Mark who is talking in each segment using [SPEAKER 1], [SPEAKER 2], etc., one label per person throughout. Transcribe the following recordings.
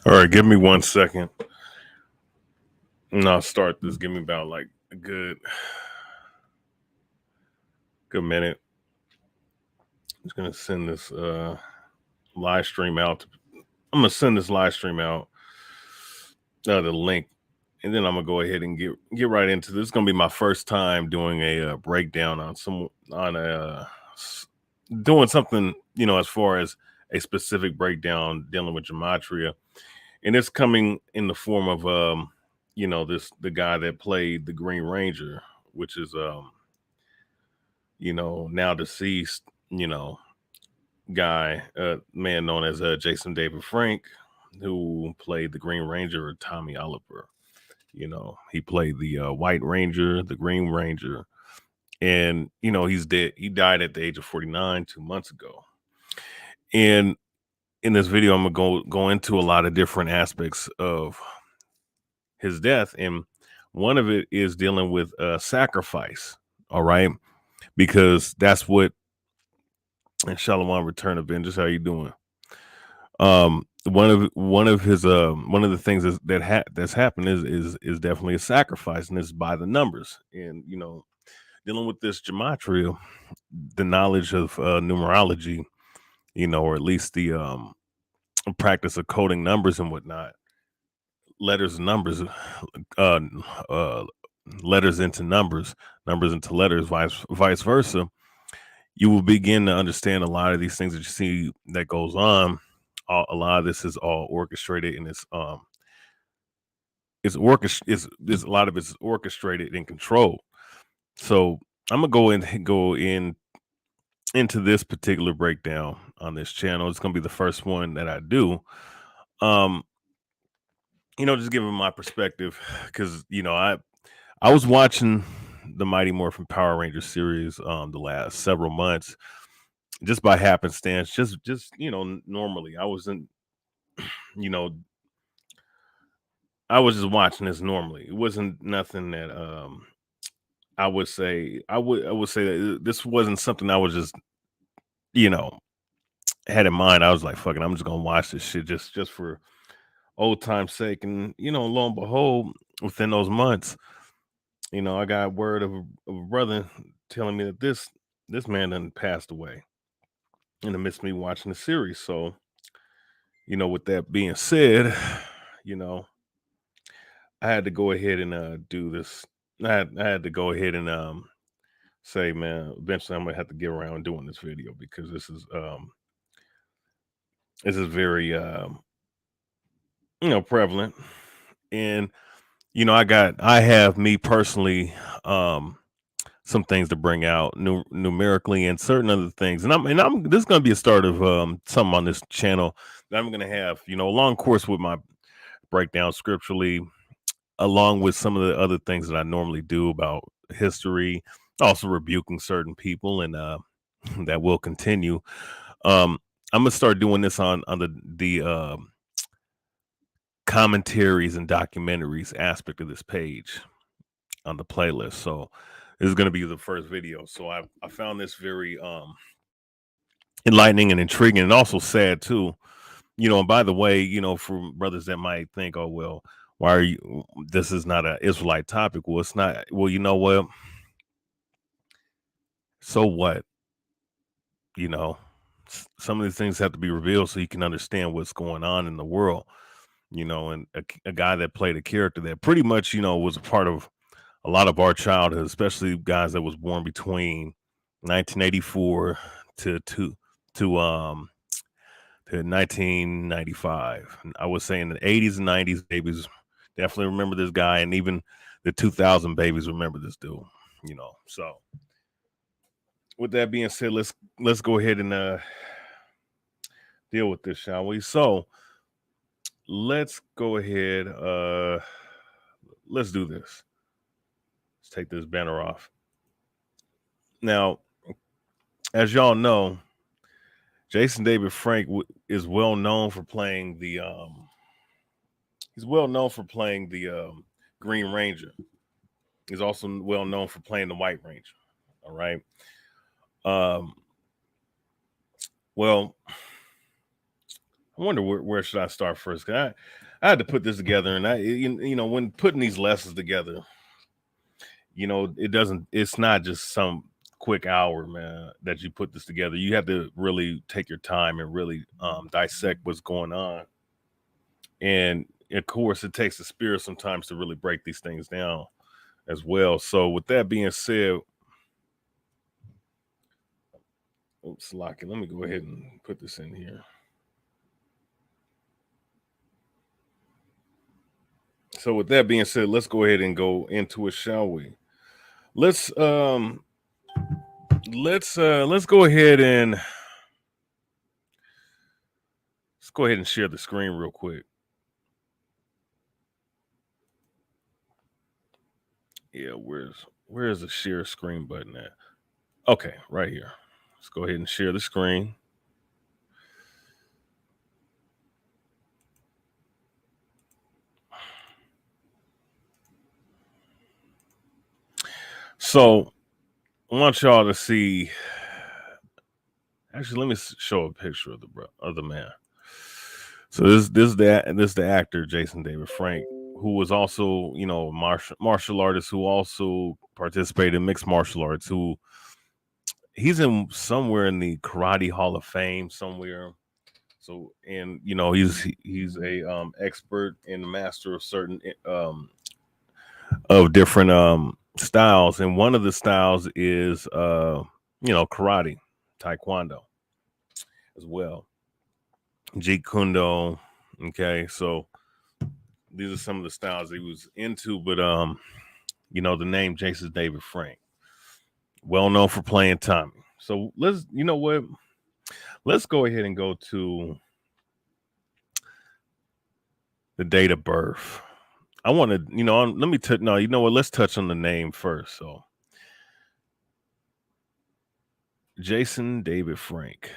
[SPEAKER 1] All right, give me 1 second, and I'll start this. Give me about like a good minute. I'm just gonna send this live stream out. I'm gonna send this live stream out, the link, and then I'm gonna go ahead and get right into this. It's gonna be my first time doing a breakdown doing something, as far as a specific breakdown dealing with gematria, and it's coming in the form of the guy that played the Green Ranger, which is now deceased, guy, man known as Jason David Frank, who played the Green Ranger, or Tommy Oliver. He played the White Ranger, the Green Ranger, and he's dead. He died at the age of 49 2 months ago. And in this video, I'm gonna go into a lot of different aspects of his death, and one of it is dealing with sacrifice. All right, because that's what. And Shalom, Return of Vengeance. How you doing? One of the things that's happened is definitely a sacrifice, and it's by the numbers. And dealing with this gematria, the knowledge of numerology, or at least the practice of coding numbers and whatnot, letters and numbers, uh, uh, letters into numbers, numbers into letters, vice versa. You will begin to understand a lot of these things that you see that goes on. A lot of this is all orchestrated, and it's a lot of it's orchestrated and controlled. So I'm gonna go into this particular breakdown on this channel. It's gonna be the first one that I do. Um, just giving my perspective, because I was watching the Mighty Morphin Power Rangers series the last several months, just by happenstance, just normally. I wasn't, you know, I was just watching this normally. It wasn't nothing that I would say that this wasn't something I was just, you know, had in mind. I was like, fuck it, I'm just gonna watch this shit just for old time's sake. And lo and behold, within those months, I got word of a brother telling me that this man done passed away in the midst of me watching the series. So, with that being said, you know, I had to go ahead and do this. I had to go ahead and say, man, eventually I'm gonna have to get around doing this video, because this is very prevalent. And I have, me personally, some things to bring out numerically, and certain other things. And I'm this is gonna be a start of something on this channel that I'm gonna have, a long course with my breakdown scripturally, along with some of the other things that I normally do about history, also rebuking certain people, and that will continue. I'm gonna start doing this on the commentaries and documentaries aspect of this page on the playlist. So this is gonna be the first video. So I found this very enlightening and intriguing, and also sad too. And by the way, for brothers that might think, oh well, why are you? This is not an Israelite topic. Well, it's not. Well, you know what? So what? Some of these things have to be revealed so you can understand what's going on in the world. And a guy that played a character that pretty much, was a part of a lot of our childhood, especially guys that was born between 1984 to to to 1995. I would say in the 80s and 90s, babies definitely remember this guy, and even the 2000 babies remember this dude. So with that being said, let's go ahead and deal with this, shall we? So let's go ahead. Let's do this. Let's take this banner off. Now, as y'all know, Jason David Frank is well known for playing the Green Ranger. He's also well known for playing the White Ranger. All right. Well, I wonder where should I start first? 'Cause I had to put this together, and when putting these lessons together, it's not just some quick hour, man, that you put this together. You have to really take your time and really dissect what's going on. And of course, it takes the spirit sometimes to really break these things down as well. So with that being said, oops, lock it. Let me go ahead and put this in here. So with that being said, let's go ahead and go into it, shall we? Let's go ahead and share the screen real quick. Yeah, where's the share screen button at? Okay, right here. Let's go ahead and share the screen. So I want y'all to see. Actually, let me show a picture of the man. So this is the actor Jason David Frank, who was also martial artist, who also participated in mixed martial arts. He's in somewhere in the Karate Hall of Fame somewhere. So and he's a expert and master of certain of different styles, and one of the styles is karate, taekwondo as well, jeet kune. Okay, so these are some of the styles he was into, but the name Jason David Frank, well known for playing Tommy. So let's go ahead and go to the date of birth. I want to, let me no, you know what? Let's touch on the name first. So Jason David Frank,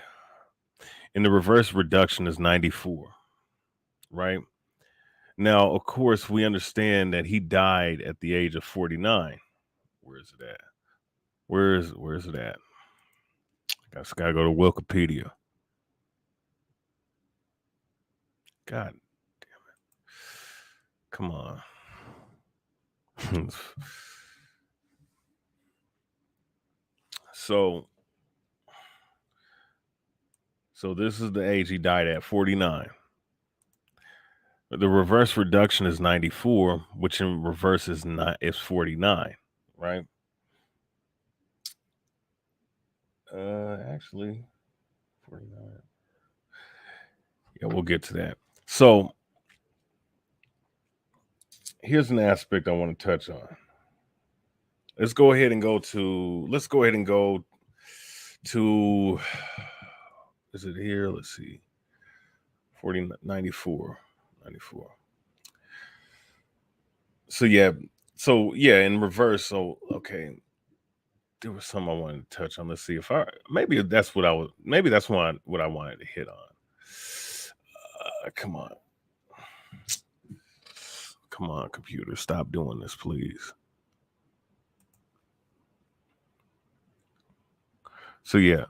[SPEAKER 1] and the reverse reduction is 94, right? Now, of course, we understand that he died at the age of 49. Where is it at? Where's it at? I just gotta go to Wikipedia. God damn it. Come on. So this is the age he died at, 49. The reverse reduction is 94, which in reverse is 49, right? Actually 49. Yeah, we'll get to that. So here's an aspect I want to touch on. Let's go ahead and go to is it here? Let's see. 94. So yeah, in reverse. So okay, there was something I wanted to touch on. Let's see if maybe that's what I wanted to hit on. Come on, computer, stop doing this, please. So yeah,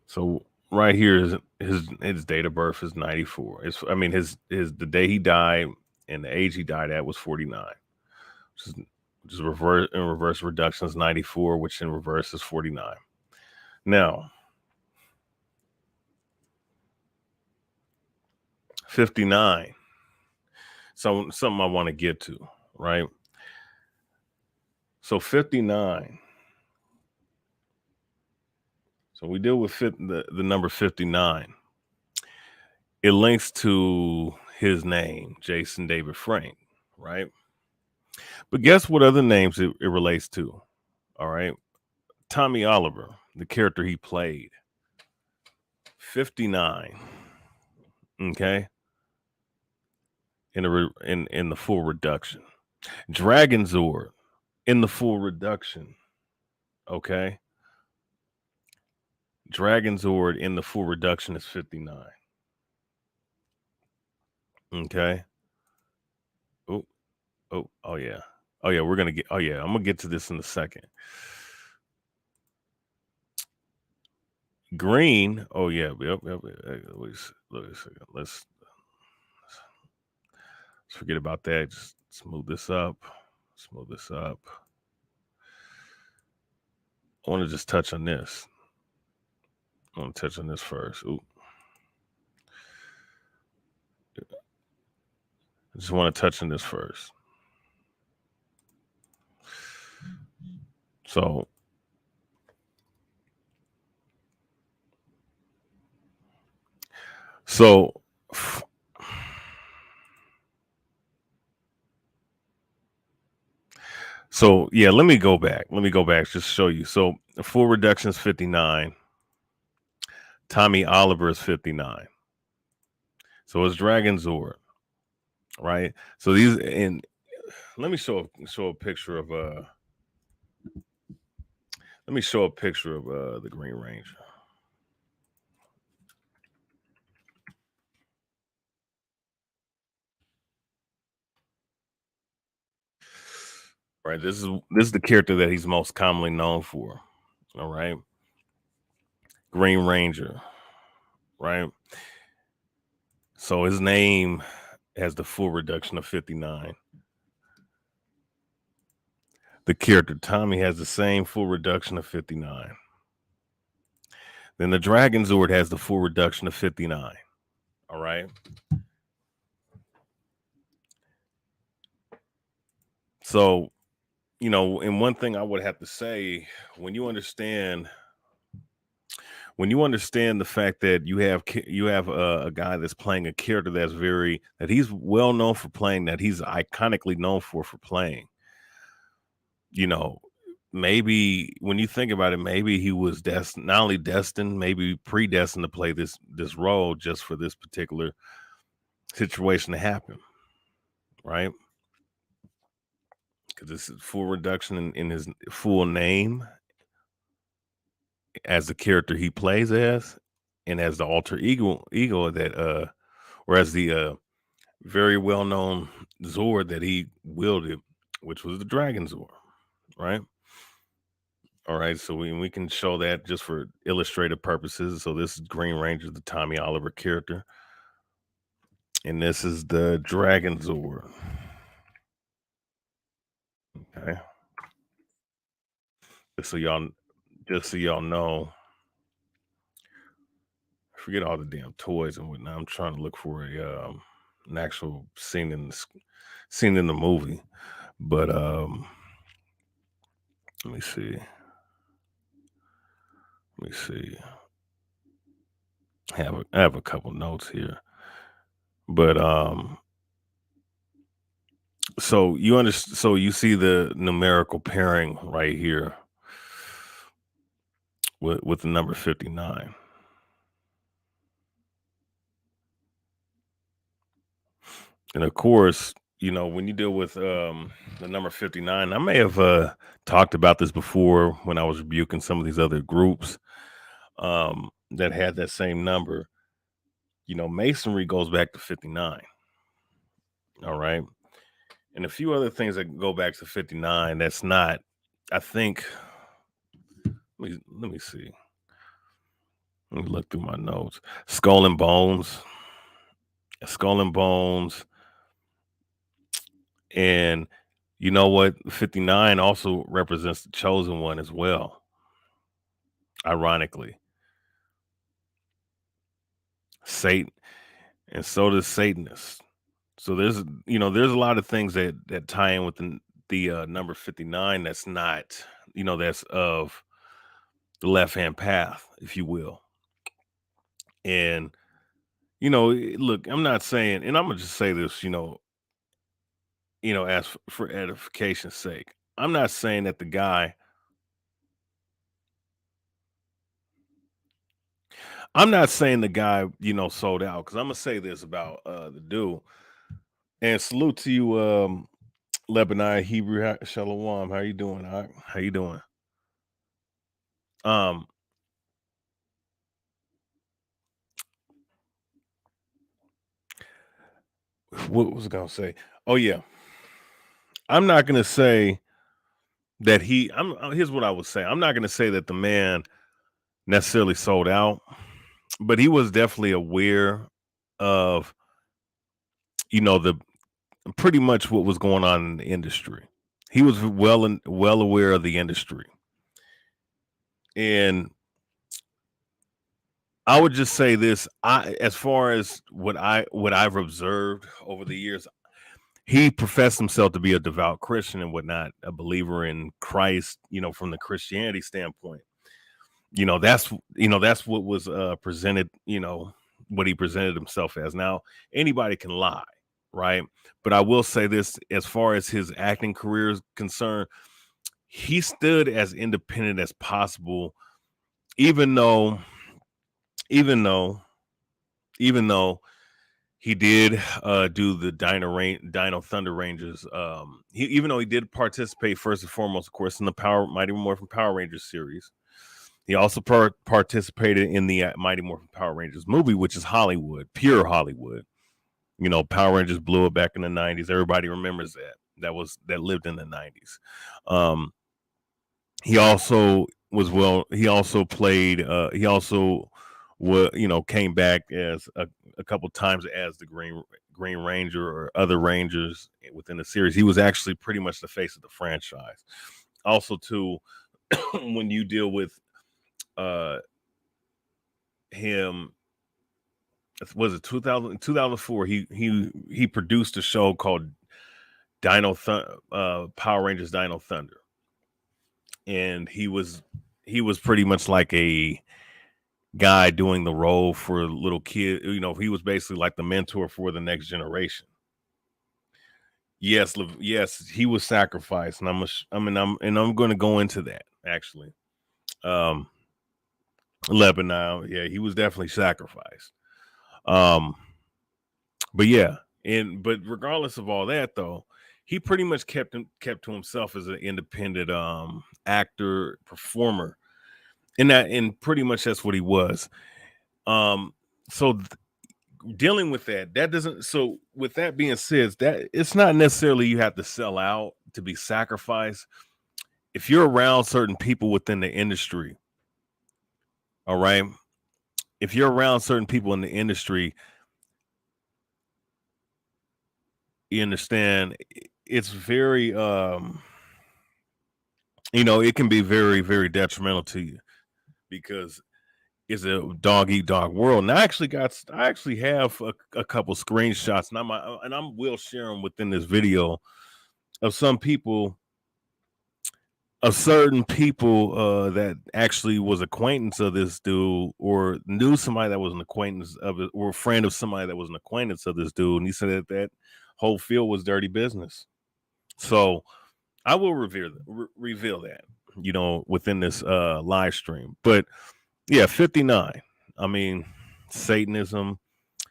[SPEAKER 1] so right here is his date of birth is 94. The day he died and the age he died at was 49. Which is reverse reduction is 94, which in reverse is 49. Now, 59. So something I want to get to, right? So 59. So we deal with the number 59. It links to his name, Jason David Frank, right? But guess what other names it relates to? All right. Tommy Oliver, the character he played. 59. Okay. In the full reduction. Dragon Zord in the full reduction. Okay. Dragon Zord in the full reduction is 59. Okay. Oh yeah. I'm gonna get to this in a second. Green. Oh yeah. Yep. Wait a second. Let's forget about that. Just smooth this up. Smooth this up. I want to just touch on this. I want to touch on this first. Ooh. I just want to touch on this first. So yeah, let me go back. Just to show you. So full reduction is 59. Tommy Oliver is 59. So it's Dragon Zord, right? So these, and let me show a picture of the Green Ranger. Right, this is the character that he's most commonly known for. All right, Green Ranger, right? So his name has the full reduction of 59. The character Tommy has the same full reduction of 59. Then the Dragon Zord has the full reduction of 59. All right. So, and one thing I would have to say, when you understand the fact that you have a guy that's playing a character that he's well known for playing, that he's iconically known for playing, maybe when you think about it, maybe he was not only destined, maybe predestined to play this role just for this particular situation to happen, right? Because this is full reduction in his full name as the character he plays as, and as the alter ego that or as the very well known Zord that he wielded, which was the Dragon Zord, right? All right, so we can show that just for illustrative purposes. So this is Green Ranger, the Tommy Oliver character, and this is the Dragon Zord. Okay, just so y'all know. Forget all the damn toys and whatnot. I'm trying to look for an actual scene in the movie, but let me see. I have a couple notes here, but so so you see the numerical pairing right here with the number 59. And of course, when you deal with the number 59, I may have talked about this before when I was rebuking some of these other groups that had that same number. Masonry goes back to 59. All right. And a few other things that go back to 59 that's not, I think, let me see. Let me look through my notes. Skull and Bones. And you know what? 59 also represents the chosen one as well. Ironically. Satan. And so does Satanists. So there's a lot of things that tie in with the number 59 that's not, that's of the left-hand path, if you will. And look, I'm not saying, and I'm gonna just say this, as for edification's sake, I'm not saying that the guy, sold out, because I'm gonna say this about the dude. And salute to you, Lebanon Hebrew Shalom. How you doing? How you doing? Um, what was I gonna say? Oh yeah, I'm not gonna say that here's what I would say. I'm not gonna say that the man necessarily sold out, but he was definitely aware of, the pretty much what was going on in the industry. He was well aware of the industry. And I would just say this, as far as what I've observed over the years, he professed himself to be a devout Christian and whatnot, a believer in Christ, from the Christianity standpoint. That's what was presented, what he presented himself as. Now, anybody can lie, right? But I will say this, as far as his acting career is concerned, he stood as independent as possible, even though he did do the Dino Thunder Rangers. Even though he did participate first and foremost, of course, in the Mighty Morphin Power Rangers series. He also participated in the Mighty Morphin Power Rangers movie, which is Hollywood, pure Hollywood. Power Rangers blew it back in the 90s. Everybody remembers that lived in the 90s. He also came back as a couple times as the Green Ranger or other Rangers within the series. He was actually pretty much the face of the franchise. Also, too, when you deal with him, was it 2004? He produced a show called Power Rangers Dino Thunder, and he was pretty much like a guy doing the role for little kid. He was basically like the mentor for the next generation. Yes, he was sacrificed, and I'm going to go into that actually. Lebanon, yeah, he was definitely sacrificed. But yeah, but regardless of all that, though, he pretty much kept to himself as an independent actor, performer, and pretty much that's what he was. So dealing with that doesn't. So with that being said, that it's not necessarily you have to sell out to be sacrificed. If you're around certain people within the industry, all right. If you're around certain people in the industry, you understand it's very it can be very, very detrimental to you, because it's a dog eat dog world. And I actually have a couple screenshots, and I will share them within this video of certain people that actually was acquaintance of this dude, or knew somebody that was an acquaintance of it, or a friend of somebody that was an acquaintance of this dude, and he said that whole field was dirty business. So I will reveal that, within this live stream. But yeah, 59. I mean, Satanism.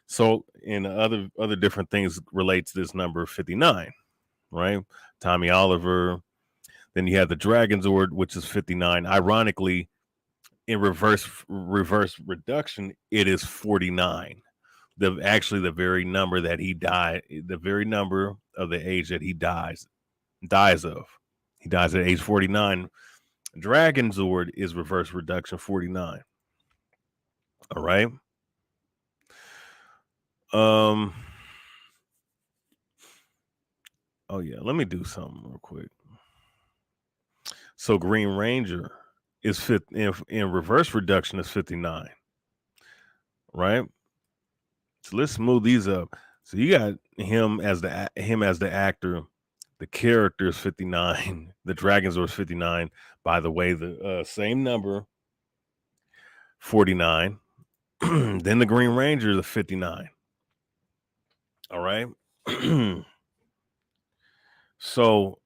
[SPEAKER 1] So, and other different things relate to this number 59, right? Tommy Oliver. Then you have the Dragon's Ord, which is 59. Ironically, in reverse reduction, it is 49. The very number that he died, the very number of the age that he dies of. He dies at age 49. Dragon's Ord is reverse reduction 49. All right. Oh yeah, let me do something real quick. So Green Ranger is in reverse reduction is 59. Right? So let's smooth these up. So you got him as the actor. The character is 59. The Dragon's Ord is 59. By the way, the same number, 49. Then the Green Ranger is 59. All right. So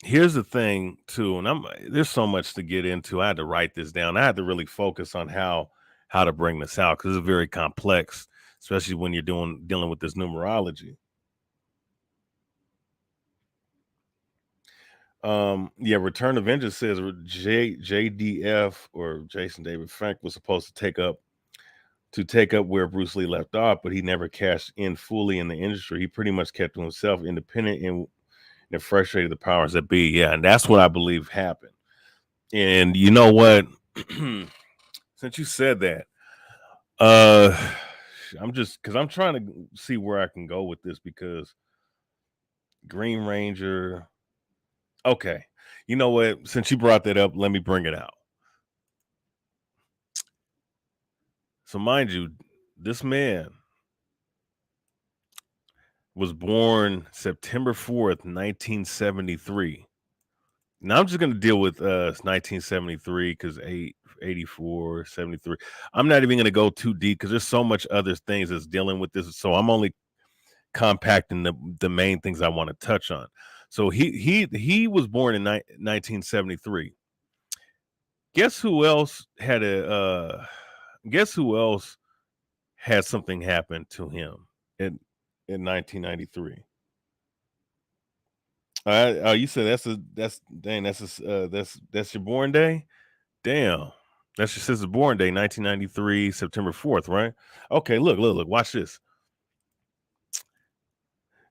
[SPEAKER 1] here's the thing too, and there's so much to get into. I had to write this down. I had to really focus on how to bring this out, because it's very complex, especially when you're dealing with this numerology. Return of Vengeance says JDF, or Jason David Frank, was supposed to take up where Bruce Lee left off, but he never cashed in fully in the industry. He pretty much kept to himself, independent, and frustrated the powers that be. Yeah, and that's what I believe happened. And you know what? Since you said that, uh, I'm just because I'm trying to see where I can go with this because Green Ranger. Okay, you know what? Since you brought that up, let me bring it out. So, mind you, this man was born September 4th, 1973. Now I'm just going to deal with 1973 because 84, 73. I'm not even going to go too deep because there's so much other things that's dealing with this. So I'm only compacting the main things I want to touch on. So he was born in 1973. Guess who else had guess who else had something happen to him in 1993? You said that's your born day. Damn, that's your sister's born day, 1993, September 4th, right? Okay, look, watch this.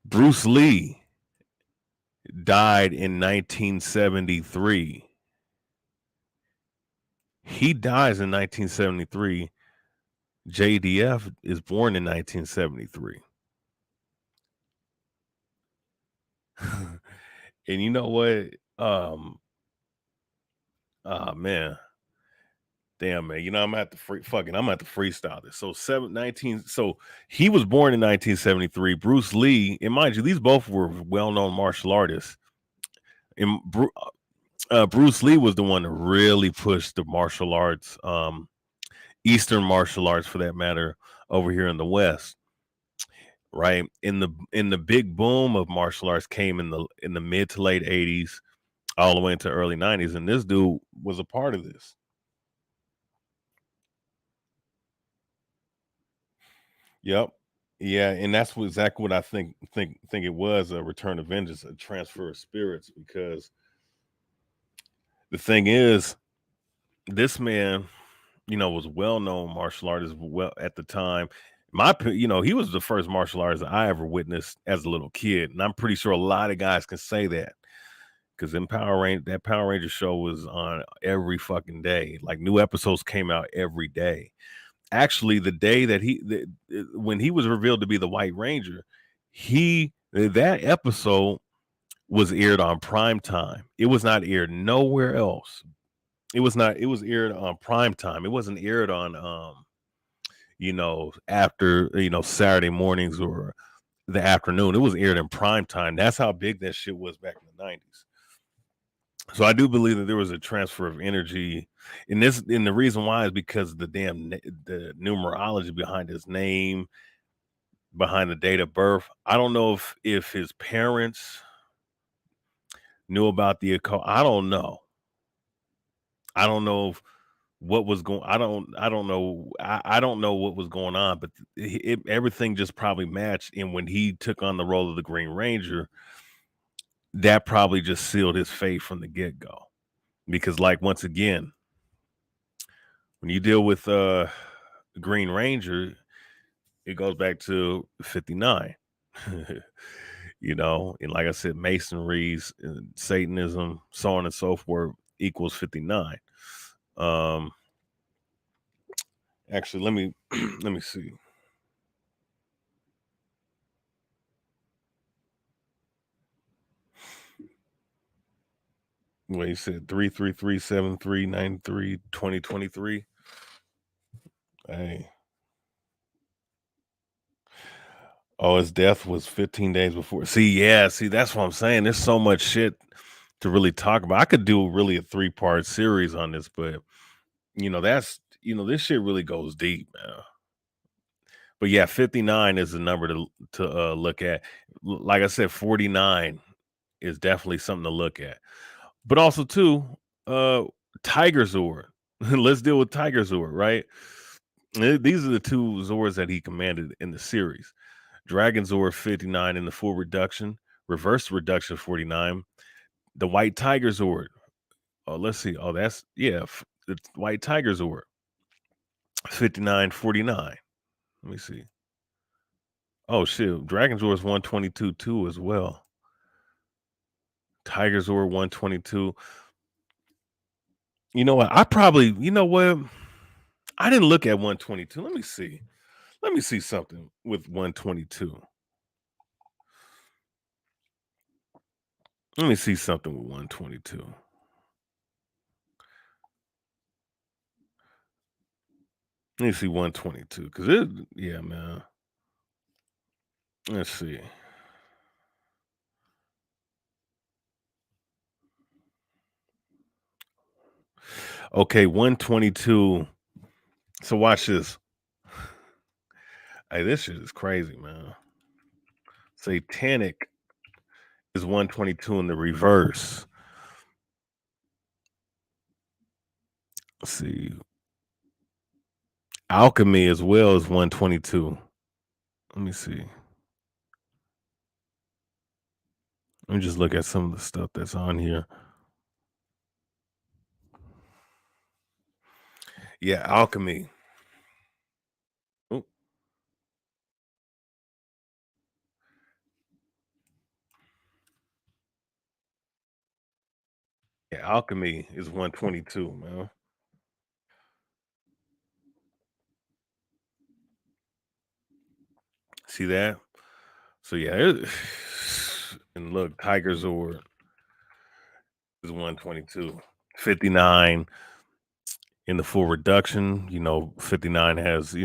[SPEAKER 1] Bruce Lee died in 1973. He dies in 1973. JDF is born in 1973. And you know what? Oh man. Damn, man. You know, I'm at the freestyle this. So 19. So he was born in 1973. Bruce Lee, and mind you, these both were well-known martial artists. And Bruce Lee was the one that really pushed the martial arts, Eastern martial arts for that matter, over here in the West. Right. In the big boom of martial arts came in the mid to late 80s, all the way into early 90s. And this dude was a part of this. Yep. Yeah, and that's exactly what I think it was, a return of vengeance, a transfer of spirits, because the thing is, this man, was well-known martial artist well at the time. He was the first martial artist I ever witnessed as a little kid, and I'm pretty sure a lot of guys can say that because that Power Ranger show was on every fucking day. Like new episodes came out every day. Actually, the day that when he was revealed to be the White Ranger, that episode was aired on prime time. It was not aired nowhere else. It was not. It was aired on prime time. It wasn't aired on after Saturday mornings or the afternoon. It was aired in prime time. That's how big that shit was back in the 90s. So I do believe that there was a transfer of energy in this, and the reason why is because the numerology behind his name, behind the date of birth. I don't know if his parents knew about the occult. I don't know. I don't know what was going. I don't know. I don't know what was going on, but everything just probably matched. And when he took on the role of the Green Ranger, that probably just sealed his fate from the get-go. Because, like, once again, when you deal with Green Ranger, it goes back to 59. And like I said, masonries, Satanism, so on and so forth equals 59. Actually, let me let me see. Well, you said 33373932023. Hey. Oh, his death was 15 days before. See, that's what I'm saying. There's so much shit to really talk about. I could do really a 3-part series on this, but this shit really goes deep, man. But yeah, 59 is the number to look at. Like I said, 49 is definitely something to look at. But also too, Tiger Zord. Let's deal with Tiger Zord, right? These are the two Zords that he commanded in the series. Dragon Zord 59 in the full reduction, reverse reduction 49. The White Tiger Zord. Oh, let's see. Oh, that's the White Tiger Zord 5949. Let me see. Oh shit, Dragon Zord is 122 too as well. Tiger Zord 122. You know what? I didn't look at 122. Let me see. Let me see something with 122. Let me see something with 122. Let me see 122 because it, yeah, man. Let's see. Okay, 122. So watch this. Hey, this shit is crazy, man. Satanic is 122 in the reverse. Let's see. Alchemy as well as 122. Let me see. Let me just look at some of the stuff that's on here. Yeah, alchemy. Ooh. Yeah, alchemy is 122, man. See that? So yeah, and look, Tiger Zord is 122. 59 in the full reduction. 59 has,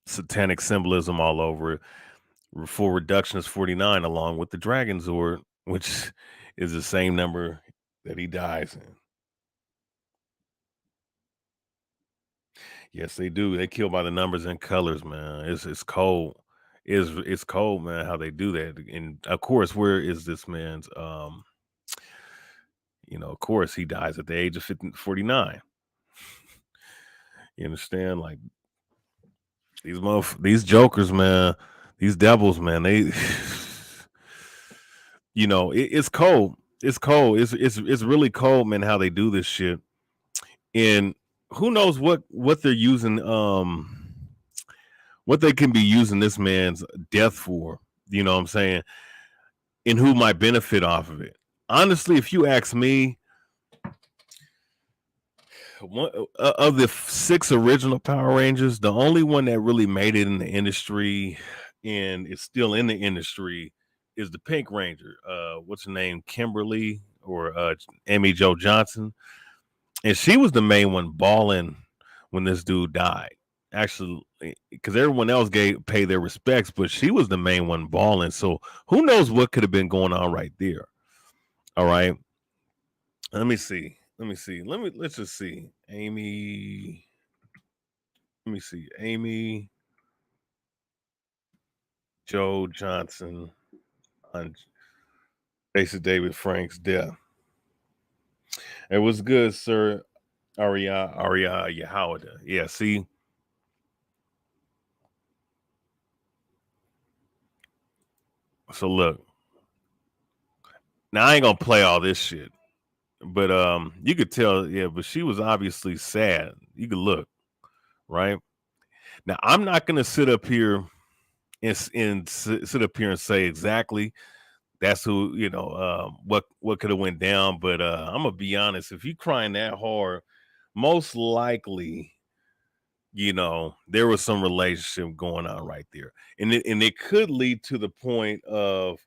[SPEAKER 1] satanic symbolism all over it. Full reduction is 49, along with the Dragon Zord, which is the same number that he dies in. Yes, they do. They kill by the numbers and colors, man. It's cold. It's cold, man, how they do that. And of course, where is this man's of course he dies at the age of 49. You understand? Like these jokers, man, these devils, man, they it's cold. It's cold. It's really cold, man, how they do this shit. And who knows what they're using, what they can be using this man's death for, you know what I'm saying? And who might benefit off of it. Honestly, if you ask me, one of the 6 original Power Rangers, the only one that really made it in the industry and is still in the industry is the Pink Ranger. What's her name? Kimberly or Amy Jo Johnson. And she was the main one balling when this dude died. Actually, because everyone else paid their respects, but she was the main one balling. So who knows what could have been going on right there. All right. Let me see. Let's just see. Amy. Let me see. Amy Joe Johnson on Jason David Frank's death. It was good, sir. Aria YAHAWAH. Yeah, see. So look. Now I ain't gonna play all this shit. But you could tell, yeah, but she was obviously sad. You could look, right? Now I'm not gonna sit up here and sit up here and say exactly that's who, what could have went down, but I'm gonna be honest, if you crying that hard, most likely, there was some relationship going on right there. And it could lead to the point of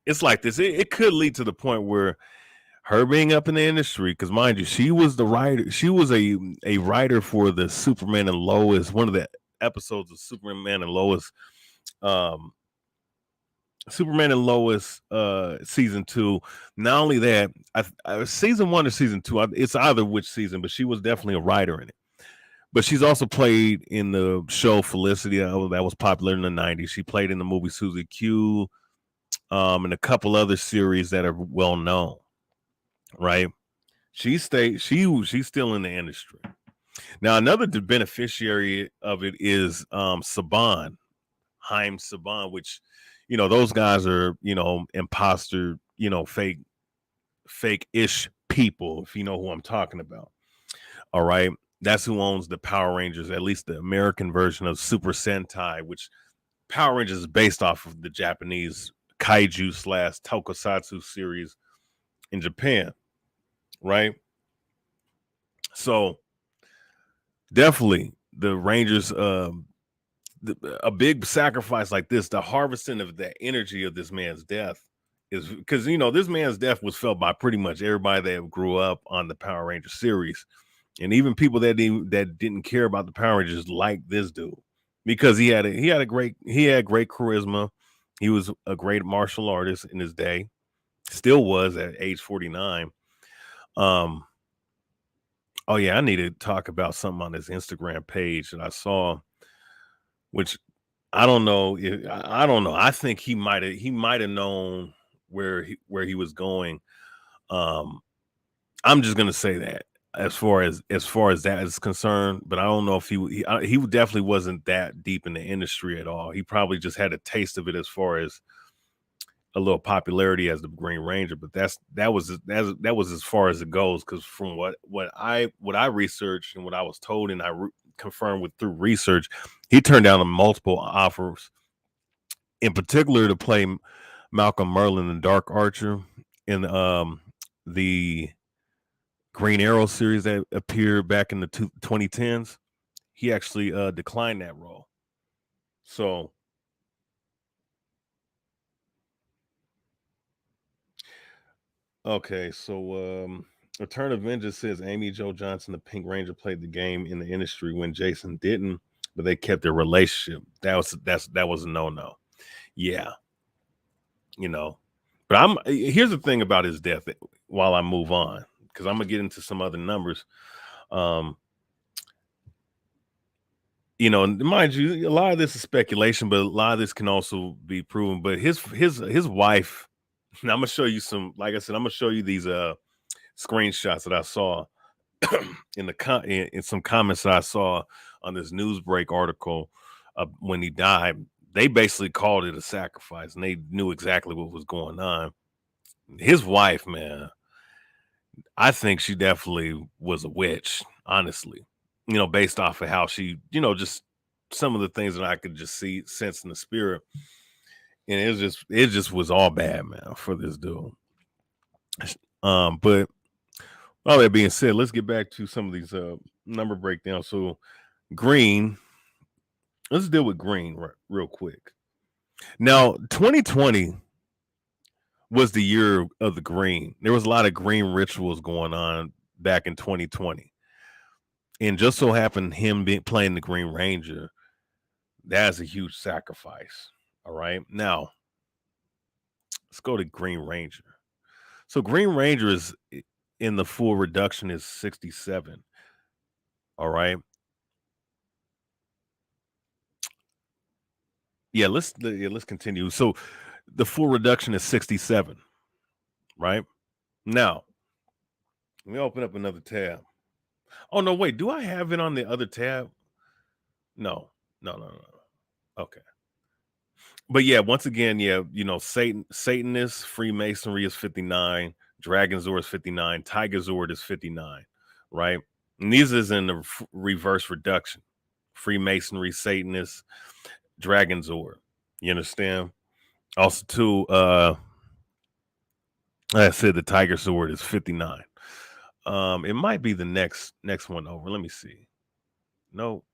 [SPEAKER 1] it's like this. It could lead to the point where her being up in the industry, because mind you, she was the writer. She was a writer for the Superman and Lois, one of the episodes of Superman and Lois, um, Superman and Lois, season 2. Not only that, season 1 or season 2, it's either which season, but she was definitely a writer in it. But she's also played in the show Felicity that was popular in the 90s. She played in the movie Susie Q, and a couple other series that are well known, right? She's still in the industry. Now, another beneficiary of it is Saban, Haim Saban, which, those guys are, imposter, fake-ish people, if you know who I'm talking about. All right. That's who owns the Power Rangers, at least the American version of Super Sentai, which Power Rangers is based off of the Japanese kaiju / tokusatsu series in Japan, right? So definitely the Rangers, a big sacrifice like this, the harvesting of the energy of this man's death is because this man's death was felt by pretty much everybody that grew up on the Power Ranger series, and even people that didn't care about the Power Rangers like this dude because he had great charisma. He was a great martial artist in his day, still was at age 49. Um, oh yeah, I need to talk about something on his Instagram page that I saw, which I don't know. I don't know. I think he might have known where he was going. Um, I'm just gonna say that as far as that is concerned, but I don't know if he definitely wasn't that deep in the industry at all. He probably just had a taste of it as far as a little popularity as the Green Ranger, but that was as far as it goes. Because from what I researched and what I was told, and confirmed with through research, he turned down multiple offers, in particular to play Malcolm Merlin and Dark Archer in the Green Arrow series that appeared back in the 2010s. He actually declined that role. So okay, so Return of Vengeance says Amy Jo Johnson, the Pink Ranger, played the game in the industry when Jason didn't, but they kept their relationship. That was a no. Yeah, you know. But here's the thing about his death while I move on, because I'm gonna get into some other numbers. Um, mind you, a lot of this is speculation, but a lot of this can also be proven. But his wife, and I'm gonna show you some, like I said, I'm gonna show you these screenshots that I saw in some comments that I saw on this Newsbreak article when he died. They basically called it a sacrifice, and they knew exactly what was going on. His wife, man, I think she definitely was a witch, honestly. Based off of how she, just some of the things that I could just sense in the spirit, and it just was all bad, man, for this dude. But all that being said, let's get back to some of these number breakdowns. So green, let's deal with green real quick. Now, 2020 was the year of the green. There was a lot of green rituals going on back in 2020. And just so happened him playing the Green Ranger, that's a huge sacrifice. All right. Now, let's go to Green Ranger. So Green Ranger is in the full reduction is 67. All right. Let's continue. So the full reduction is 67, right? Now, let me open up another tab. Oh no, wait, do I have it on the other tab? No. No. Okay. But yeah, once again, yeah, Satanist Freemasonry is 59, Dragon Zord is 59, Tiger Zord is 59, right? And these is in the reverse reduction. Freemasonry, Satanist, Dragon Zord. You understand? Also, too, like I said, the Tiger Sword is 59. It might be the next one over. Let me see. No.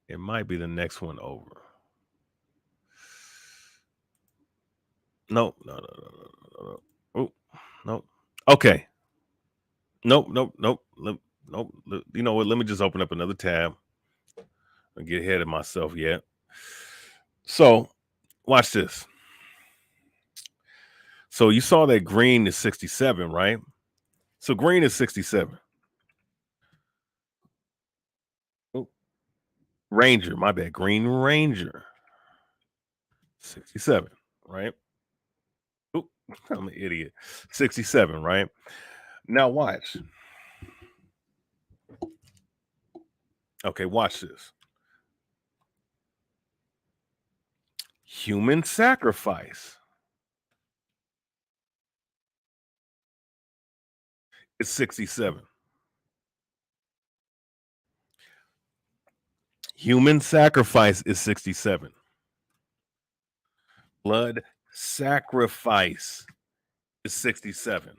[SPEAKER 1] It might be the next one over. No. Oh, no. Okay. Nope. Nope. You know what? Let me just open up another tab. I get ahead of myself yet. So, watch this. So you saw that green is 67, right? So green is 67. Oh, Ranger, my bad. Green Ranger, 67, right? Oh, I'm an idiot. 67, right? Now watch. Okay, watch this. Human sacrifice is 67. Human sacrifice is 67. Blood sacrifice is 67.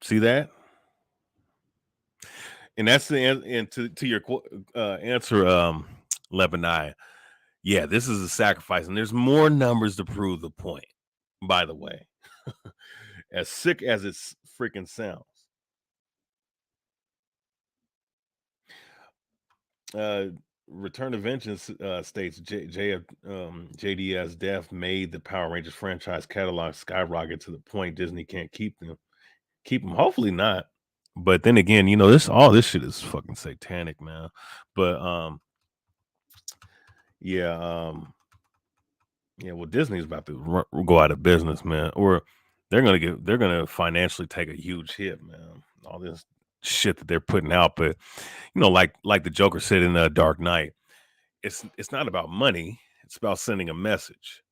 [SPEAKER 1] See that? And that's the and to your answer, Lebanon. Yeah, this is a sacrifice, and there's more numbers to prove the point. By the way, as sick as it freaking sounds. Return of Vengeance states JD's death made the Power Rangers franchise catalog skyrocket to the point Disney can't keep them. Hopefully not. But then again, all this shit is fucking satanic, man. But yeah, well, Disney's about to go out of business, man, or they're gonna financially take a huge hit, man. All this shit that they're putting out, but like the Joker said in Dark Knight, it's not about money; it's about sending a message.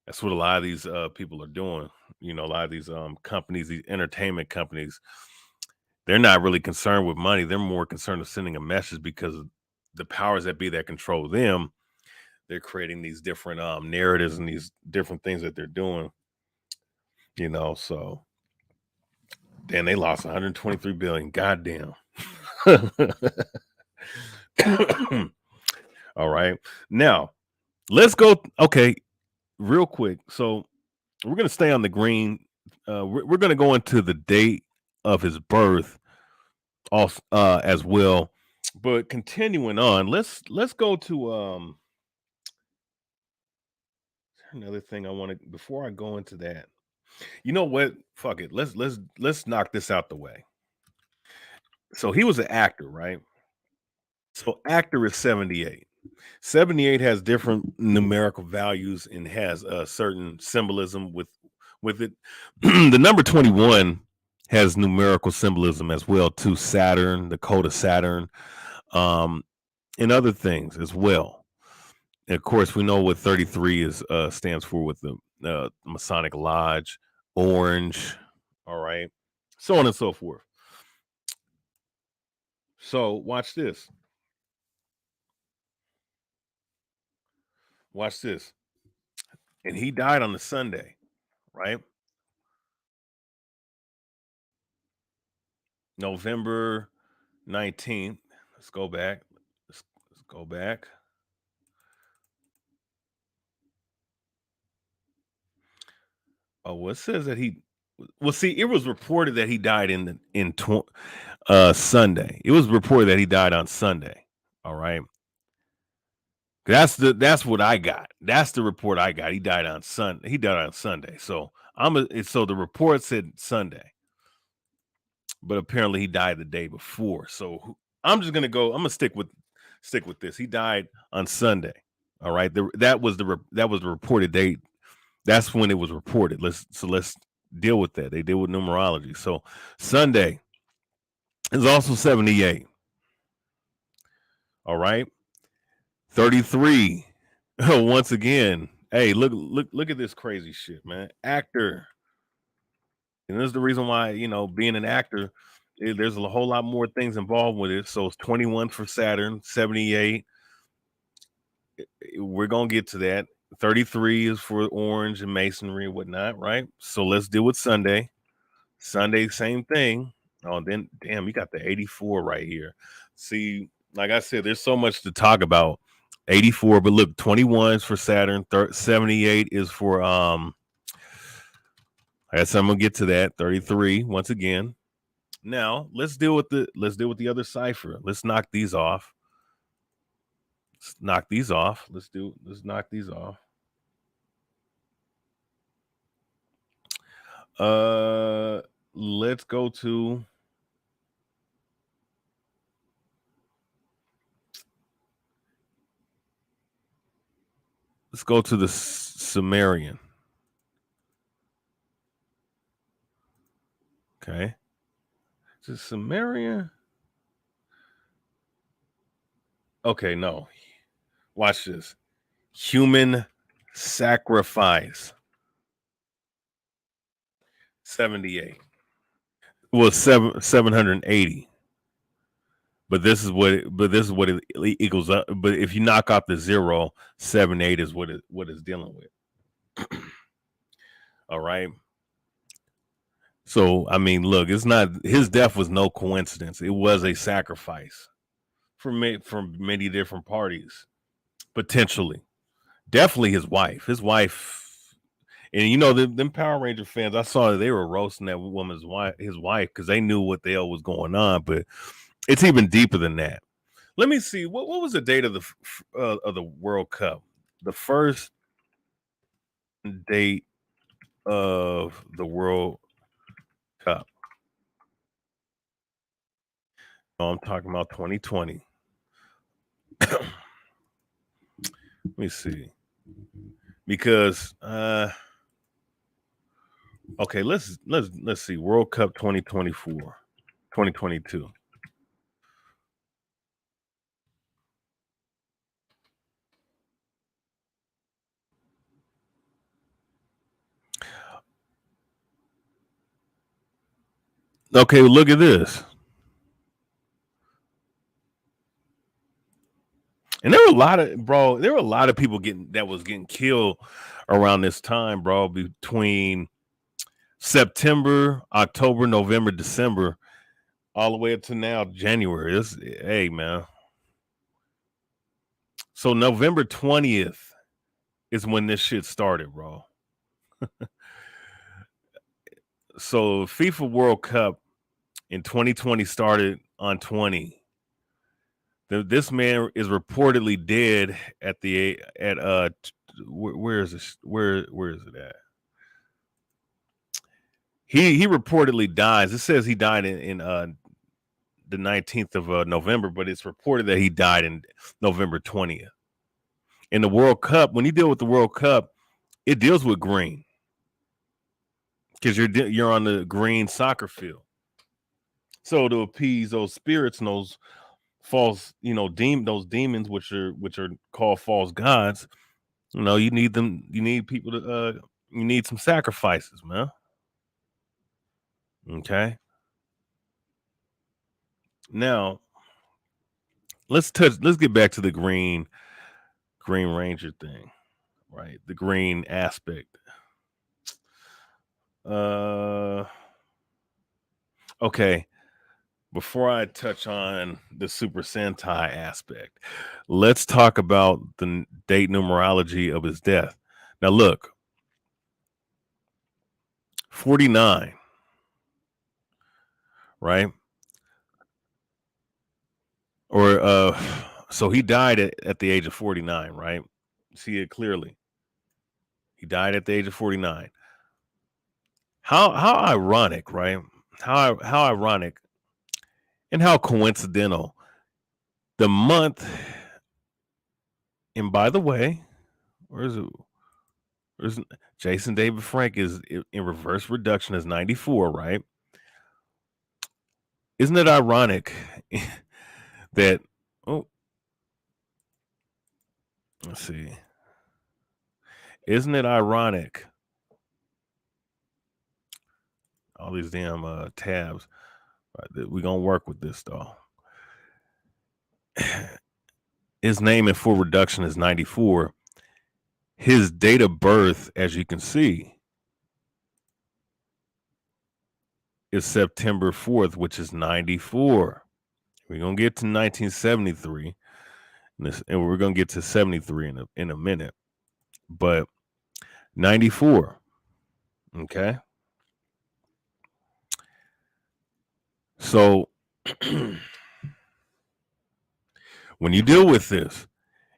[SPEAKER 1] That's what a lot of these people are doing. A lot of these companies, these entertainment companies, they're not really concerned with money. They're more concerned with sending a message because the powers that be that control them, they're creating these different narratives and these different things that they're doing. So then they lost 123 billion. Goddamn. All right. Now, let's go. Okay, real quick. So we're going to stay on the green. We're going to go into the date of his birth also, as well. But continuing on, let's go to another thing I want to, before I go into that. You know what? Fuck it. Let's knock this out the way. So he was an actor, right? So actor is 78. 78 has different numerical values and has a certain symbolism with it. The number 21 has numerical symbolism as well to Saturn, the code of Saturn, and other things as well. And of course, we know what 33 is stands for with the Masonic Lodge, orange, all right, so on and so forth. So watch this. Watch this. And he died on the Sunday, right? November 19th. Let's go back. Let's go back. Oh, well, it says that see, it was reported that he died in Sunday. It was reported that he died on Sunday. All right. That's what I got. That's the report I got. He died on Sunday. He died on Sunday. So so the report said Sunday, but apparently he died the day before. So I'm just gonna go. I'm gonna stick with this. He died on Sunday. All right. That was the reported date. That's when it was reported. Let's deal with that. They deal with numerology. So Sunday is also 78. All right. 33. Once again. Hey, look at this crazy shit, man. Actor. And this is the reason why, being an actor, there's a whole lot more things involved with it. So it's 21 for Saturn, 78. We're going to get to that. 33 is for orange and masonry and whatnot, right? So let's deal with Sunday. Sunday, same thing. Oh, then damn, you got the 84 right here. See, like I said, there's so much to talk about. 84, but look, 21 is for Saturn, 78 is for I guess I'm gonna get to that. 33 once again. Now let's deal with the other cipher. Let's knock these off. Let's knock these off. Let's knock these off. Let's go to the Sumerian. Okay. Is it Sumerian? Okay, no. Watch this. Human sacrifice. 78. Well, 780. But this is what it equals up. But if you knock out the 0, 78 is what it's dealing with. All right. So I mean, look, it's not his death was no coincidence. It was a sacrifice from many different parties, potentially. Definitely his wife. His wife, and you know, them Power Ranger fans, I saw that they were roasting that woman's wife, his wife, because they knew what the hell was going on. But it's even deeper than that. Let me see. What was the date of the World Cup? The first date of the World Cup. Oh, I'm talking about 2020. Let me see. Because okay, let's see. World Cup 2024, 2022. Okay, look at this. And there were a lot of people getting killed around this time, bro, between September, October, November, December, all the way up to now, January. Hey, man. So November 20th is when this shit started, bro. So FIFA World Cup in 2020 started on 20. This man is reportedly dead where is this? Where is it at? He reportedly dies. It says he died in the 19th of November, but it's reported that he died in November 20th. In the World Cup, when you deal with the World Cup, it deals with green because you're on the green soccer field. So to appease those spirits and those false, those demons which are called false gods, you need them. You need people to. You need some sacrifices, man. Okay. Now let's get back to the Green Ranger thing, right? The green aspect. Okay. Before I touch on the Super Sentai aspect, let's talk about the date numerology of his death. Now look, 49, right? Or so he died at the age of 49, right? See it clearly. He died at the age of 49. How ironic, right? How ironic and how coincidental. The month, and by the way, where's Jason David Frank is in reverse reduction as 94, right? Isn't it ironic that let's see. Isn't it ironic? All these damn tabs. Right, we're gonna work with this though. His name in full reduction is 94. His date of birth, as you can see, is September 4th, which is 94. We're gonna get to 1973, and we're gonna get to 73 in a minute. But 94, okay. So when you deal with this,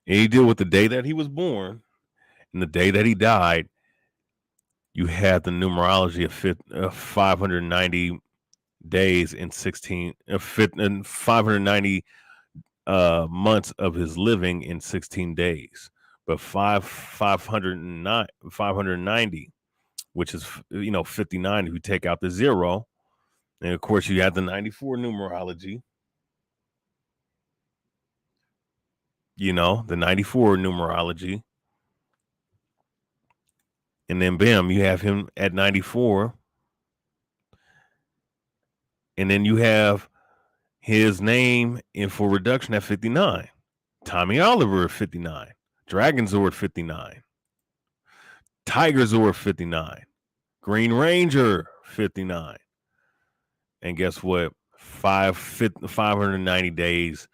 [SPEAKER 1] and you deal with the day that he was born and the day that he died, you have the numerology of 590 days and 590 months of his living in 16 days. But 590, which is 59 if you take out the 0. And of course you have the 94 numerology. The 94 numerology. And then bam, you have him at 94. And then you have his name in full reduction at 59. Tommy Oliver at 59. Dragon Zord 59. Tiger Zord 59. Green Ranger 59. And guess what? 590 days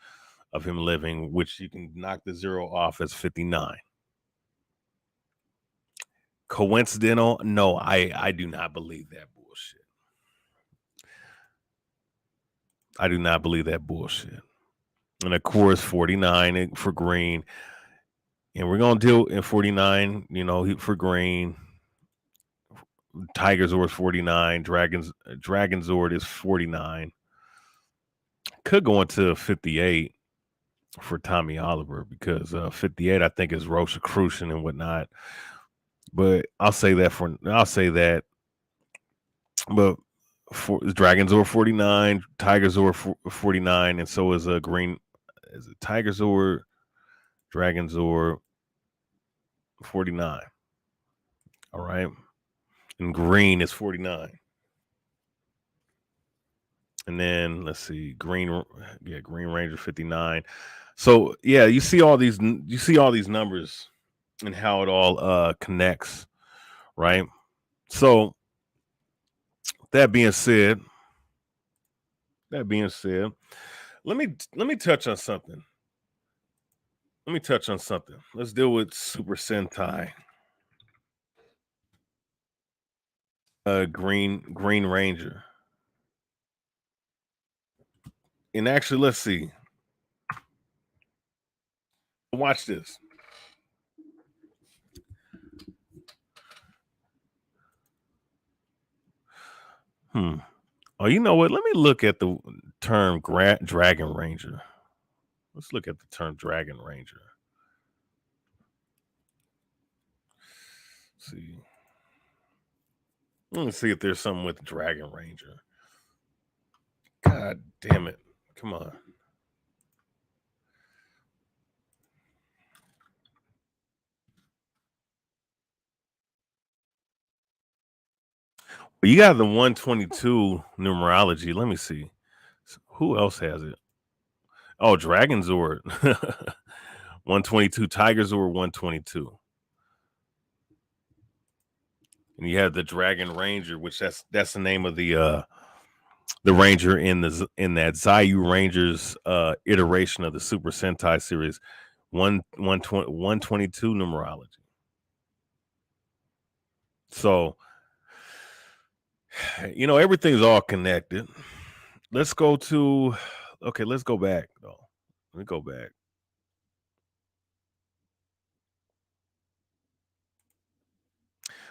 [SPEAKER 1] of him living, which you can knock the zero off as 59. Coincidental? No, I do not believe that bullshit. I do not believe that bullshit. And of course, 49 for green. And we're going to deal in 49, for green. Tiger Zord is 49. Dragon Zord is 49. Could go into 58 for Tommy Oliver because 58, I think, is Rosicrucian and whatnot. But I'll say that. But for Dragon Zord 49, Tiger Zord 49, and so is a green. Is it Tiger Zord, Dragon Zord 49? All right. And green is 49. And then let's see, Green Ranger 59. So yeah, you see all these numbers and how it all connects, right? So that being said, let me touch on something. Let's deal with Super Sentai. Green Ranger. And actually, let's see. Watch this. Oh, you know what? Let me look at the term Dragon Ranger. Let's look at the term Dragon Ranger. Let's see. Let me see if there's something with Dragon Ranger. God damn it. Come on. You got the 122 numerology. Let me see. Who else has it? Oh, Dragon Zord. 122. Tiger Zord 122. And you have the Dragon Ranger, which that's the name of the Ranger in that Zayu Rangers iteration of the Super Sentai series. 122 numerology. So everything's all connected. Let's go back though. Let me go back.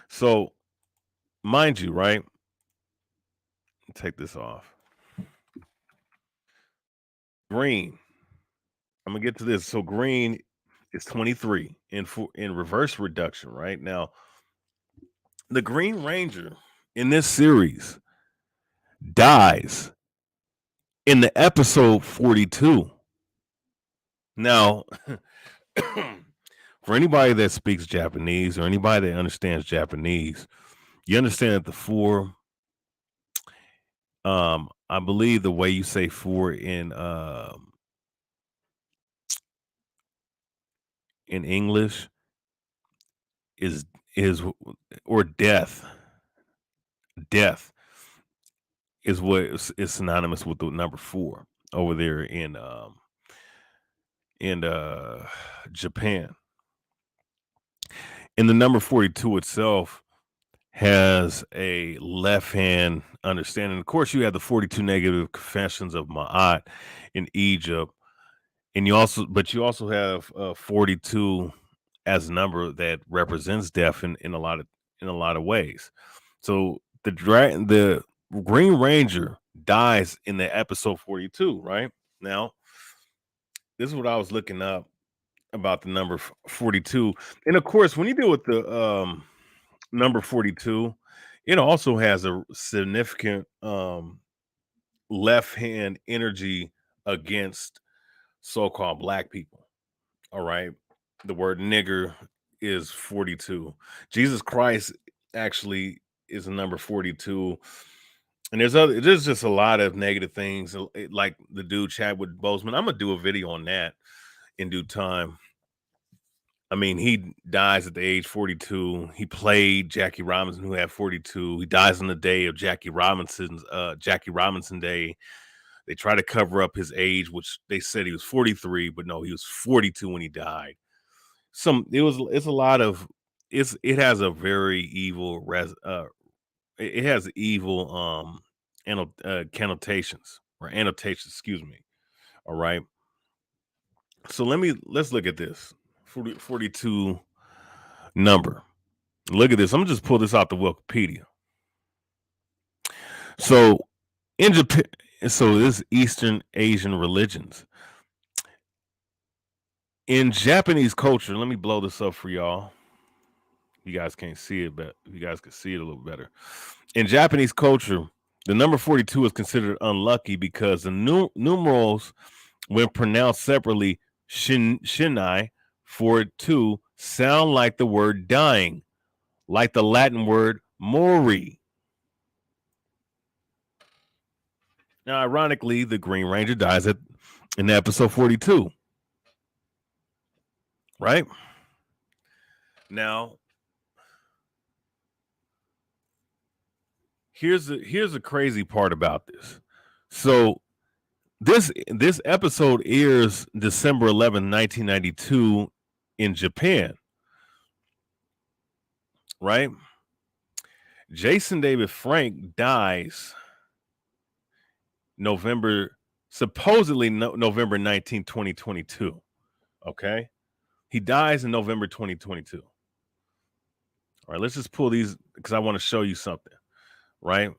[SPEAKER 1] So, mind you, right? Take this off. Green. I'm gonna get to this. So green is 23 in reverse reduction, right? Now, the Green Ranger in this series dies in the episode 42. Now, for anybody that speaks Japanese or anybody that understands Japanese, you understand that the four, I believe the way you say four in English is or death. Death is what is synonymous with the number 4 over there in Japan. And the number 42 itself has a left hand understanding. Of course, you have the 42 negative confessions of Ma'at in Egypt, and you also have 42 as a number that represents death in a lot of ways. So the Green Ranger dies in the episode 42, right? Now, this is what I was looking up about the number 42. And of course, when you deal with the number 42, it also has a significant left hand energy against so-called black people. All right. The word nigger is 42. Jesus Christ actually is a number 42. And there's just a lot of negative things, like the dude Chadwick Boseman. I'm gonna do a video on that in due time. I mean, he dies at the age 42. He played Jackie Robinson, who had 42. He dies on the day of Jackie Robinson Day. They try to cover up his age, which they said he was 43, but no, he was 42 when he died. It's a lot of it has a very evil it has evil connotations or annotations, excuse me. All right. So let's look at this 42 number. Look at this. I'm gonna just pull this out the Wikipedia. So in Japan, so this Eastern Asian religions. In Japanese culture, let me blow this up for y'all. You guys can't see it, but you guys can see it a little better. In Japanese culture, the number 42 is considered unlucky because the numerals, when pronounced separately, shinai, 42, sound like the word dying, like the Latin word mori. Now, ironically, the Green Ranger dies in episode 42. Right? Now, here's the crazy part about this. So this episode airs December 11, 1992 in Japan. Right? Jason David Frank dies supposedly November 19, 2022. Okay? He dies in November 2022. All right, let's just pull these because I want to show you something. Right?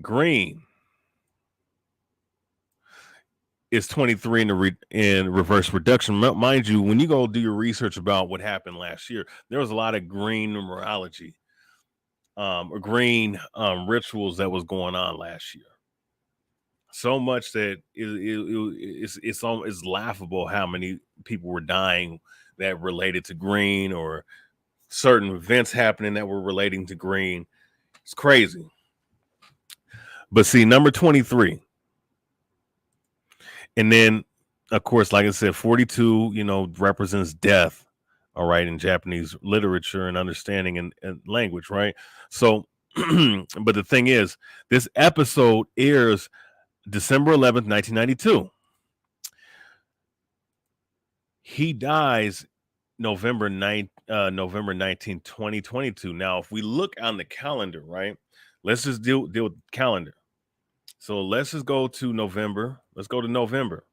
[SPEAKER 1] Green is 23 in reverse reduction. Mind you, when you go do your research about what happened last year, there was a lot of green numerology, or green rituals that was going on last year. So much that it's laughable how many people were dying that related to green, or certain events happening that were relating to green. It's crazy. But see, number 23. And then, of course, like I said, 42, represents death, all right, in Japanese literature and understanding and language, right? So, but the thing is, this episode airs December 11th, 1992. He dies November 19, 2022. Now, if we look on the calendar, right, let's just deal with the calendar. So let's just go to November. Let's go to November.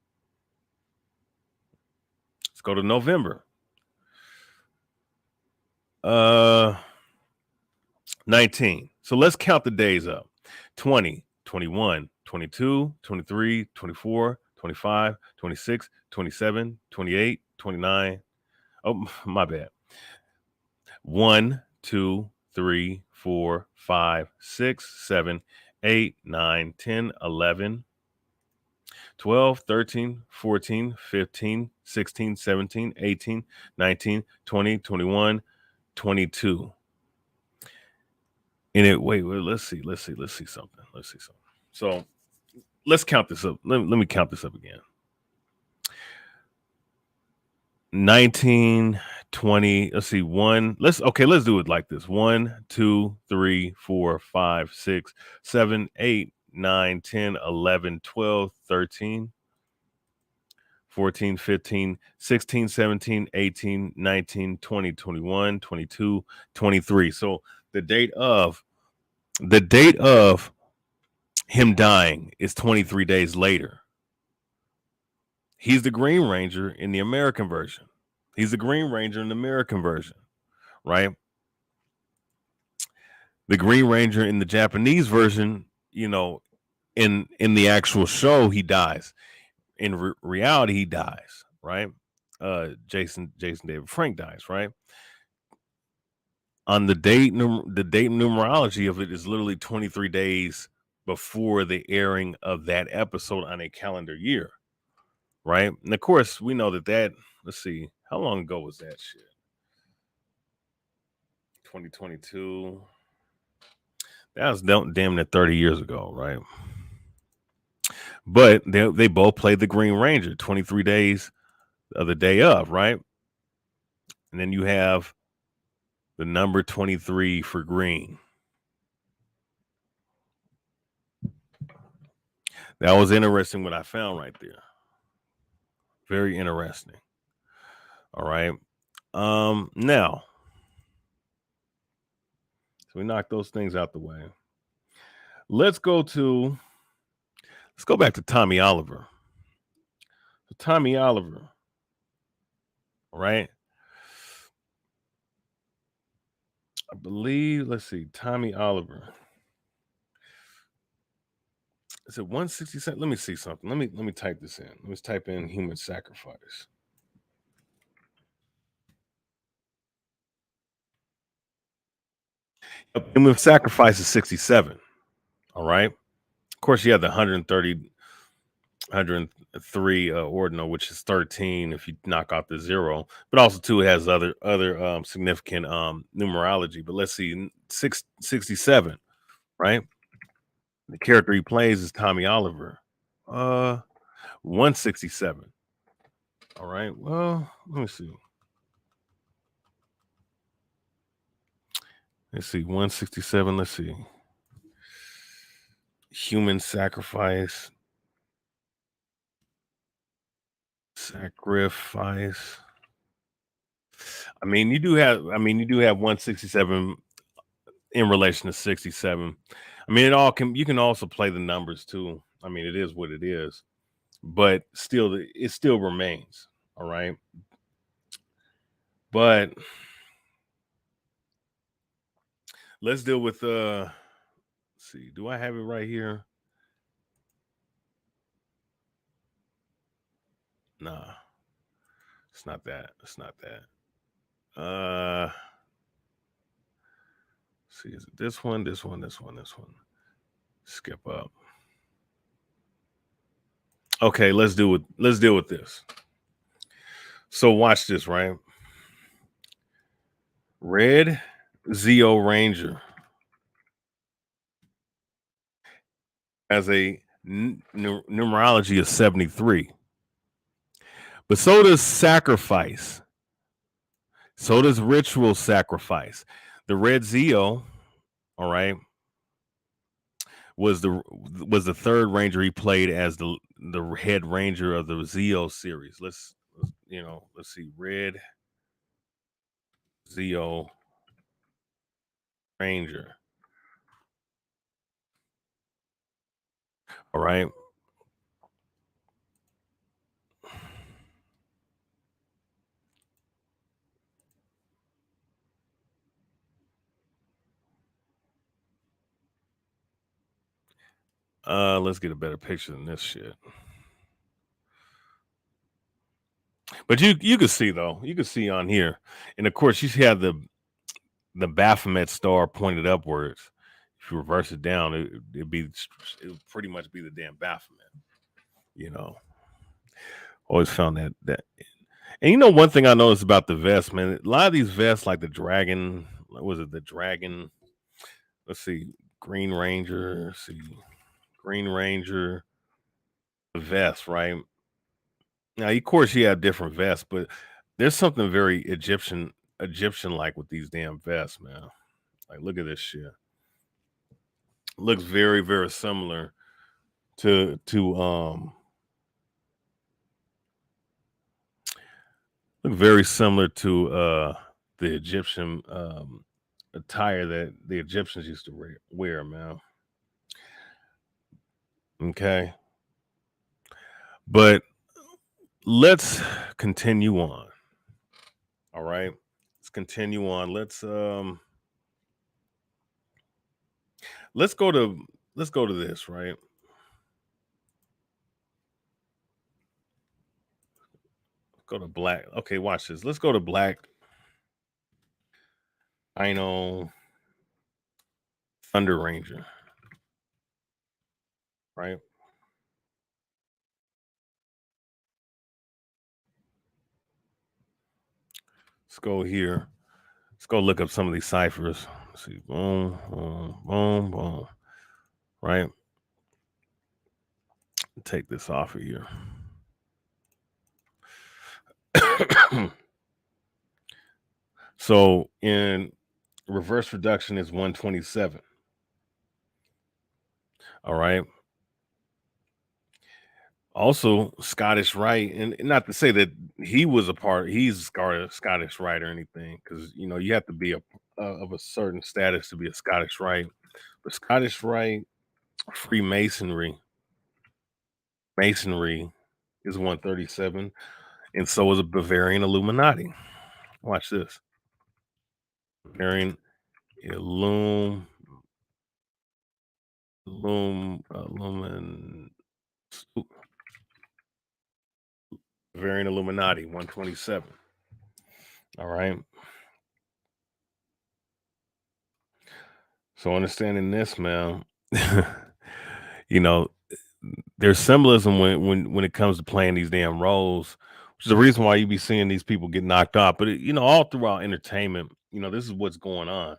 [SPEAKER 1] 19. So let's count the days up. 20, 21, 22, 23, 24, 25, 26, 27, 28, 29. Oh, my bad. 1, 2, 3, 4, 5, 6, 7, 8, 9, 10, 11, 12, 13, 14, 15, 16, 17, 18, 19, 20, 21, 22. And let's see something. So let's count this up. Let me count this up again. 19, 20, let's see, let's do it like this. 1, 2, 3, 4, 5, 6, 7, 8, 9, 10, 11, 12, 13, 14, 15, 16, 17, 18, 19, 20, 21, 22, 23. So the date of him dying is 23 days later. He's the Green Ranger in the American version. Right? The Green Ranger in the Japanese version, in the actual show, he dies. In reality, he dies, right? Jason David Frank dies, right? On the date numerology of it is literally 23 days before the airing of that episode on a calendar year, right? And of course, we know that let's see, how long ago was that shit? 2022. That was damn near 30 years ago, right? But they both played the Green Ranger 23 days the day of, right? And then you have the number 23 for green. That was interesting what I found right there. Very interesting. All right. Now, so we knocked those things out the way. Let's go back to Tommy Oliver. So Tommy Oliver, all right? I believe, let's see, Tommy Oliver. Is it 167? Let me see something. Let me type this in. Let me type in human sacrifice. Human sacrifice is 67. All right. Of course, you have the 103 ordinal, which is 13 if you knock out the 0. But also too, it has other significant numerology. But let's see, 67, right? The character he plays is Tommy Oliver. 167. All right. Well, let me see. Let's see. 167. Let's see. Human sacrifice. Sacrifice. I mean, you do have 167 in relation to 67. I mean, you can also play the numbers too. I mean, it is what it is. But still, it still remains. All right. But let's deal with let's see, do I have it right here? Nah, it's not that. It's not that. See, is it this one, this one, this one, this one? Skip up. Okay, let's deal with this. So watch this, right? Red Zeo Ranger has a numerology of 73. But so does sacrifice. So does ritual sacrifice. The red Zeo, all right, was the third ranger he played as the head ranger of the Zeo series. Let's see, red Zeo Ranger. All right. Let's get a better picture than this shit. But you can see though, you can see on here, and of course you have the Baphomet star pointed upwards. If you reverse it down, it would pretty much be the damn Baphomet. You know, always found that. And you know, one thing I noticed about the vest, man, a lot of these vests, like the dragon, was it the dragon? Let's see, Green Ranger. Let's see, Green Ranger, the vest, right? Now, of course, you have different vests, but there's something very Egyptian like with these damn vests, man. Like, look at this shit. Looks very, very similar to look very similar to the Egyptian attire that the Egyptians used to wear, man. Okay. But let's continue on. All right. Let's continue on. Let's go to this, right? Go to black. Okay, watch this. Let's go to black. I know Thunder Ranger, right? Let's go here. Let's go look up some of these ciphers. Let's see, boom, boom, boom, boom. Right? Take this off of here. So in reverse reduction is 127. All right. Also, Scottish Rite, and not to say that he was he's Scottish Rite or anything, because you have to be of a certain status to be a Scottish Rite. But Scottish Rite, Freemasonry, Masonry is 137, and so is a Bavarian Illuminati. Watch this. Bavarian Illumin Bavarian Illuminati 127. All right. So understanding this, man, there's symbolism when it comes to playing these damn roles, which is the reason why you be seeing these people get knocked off. But all throughout entertainment, this is what's going on.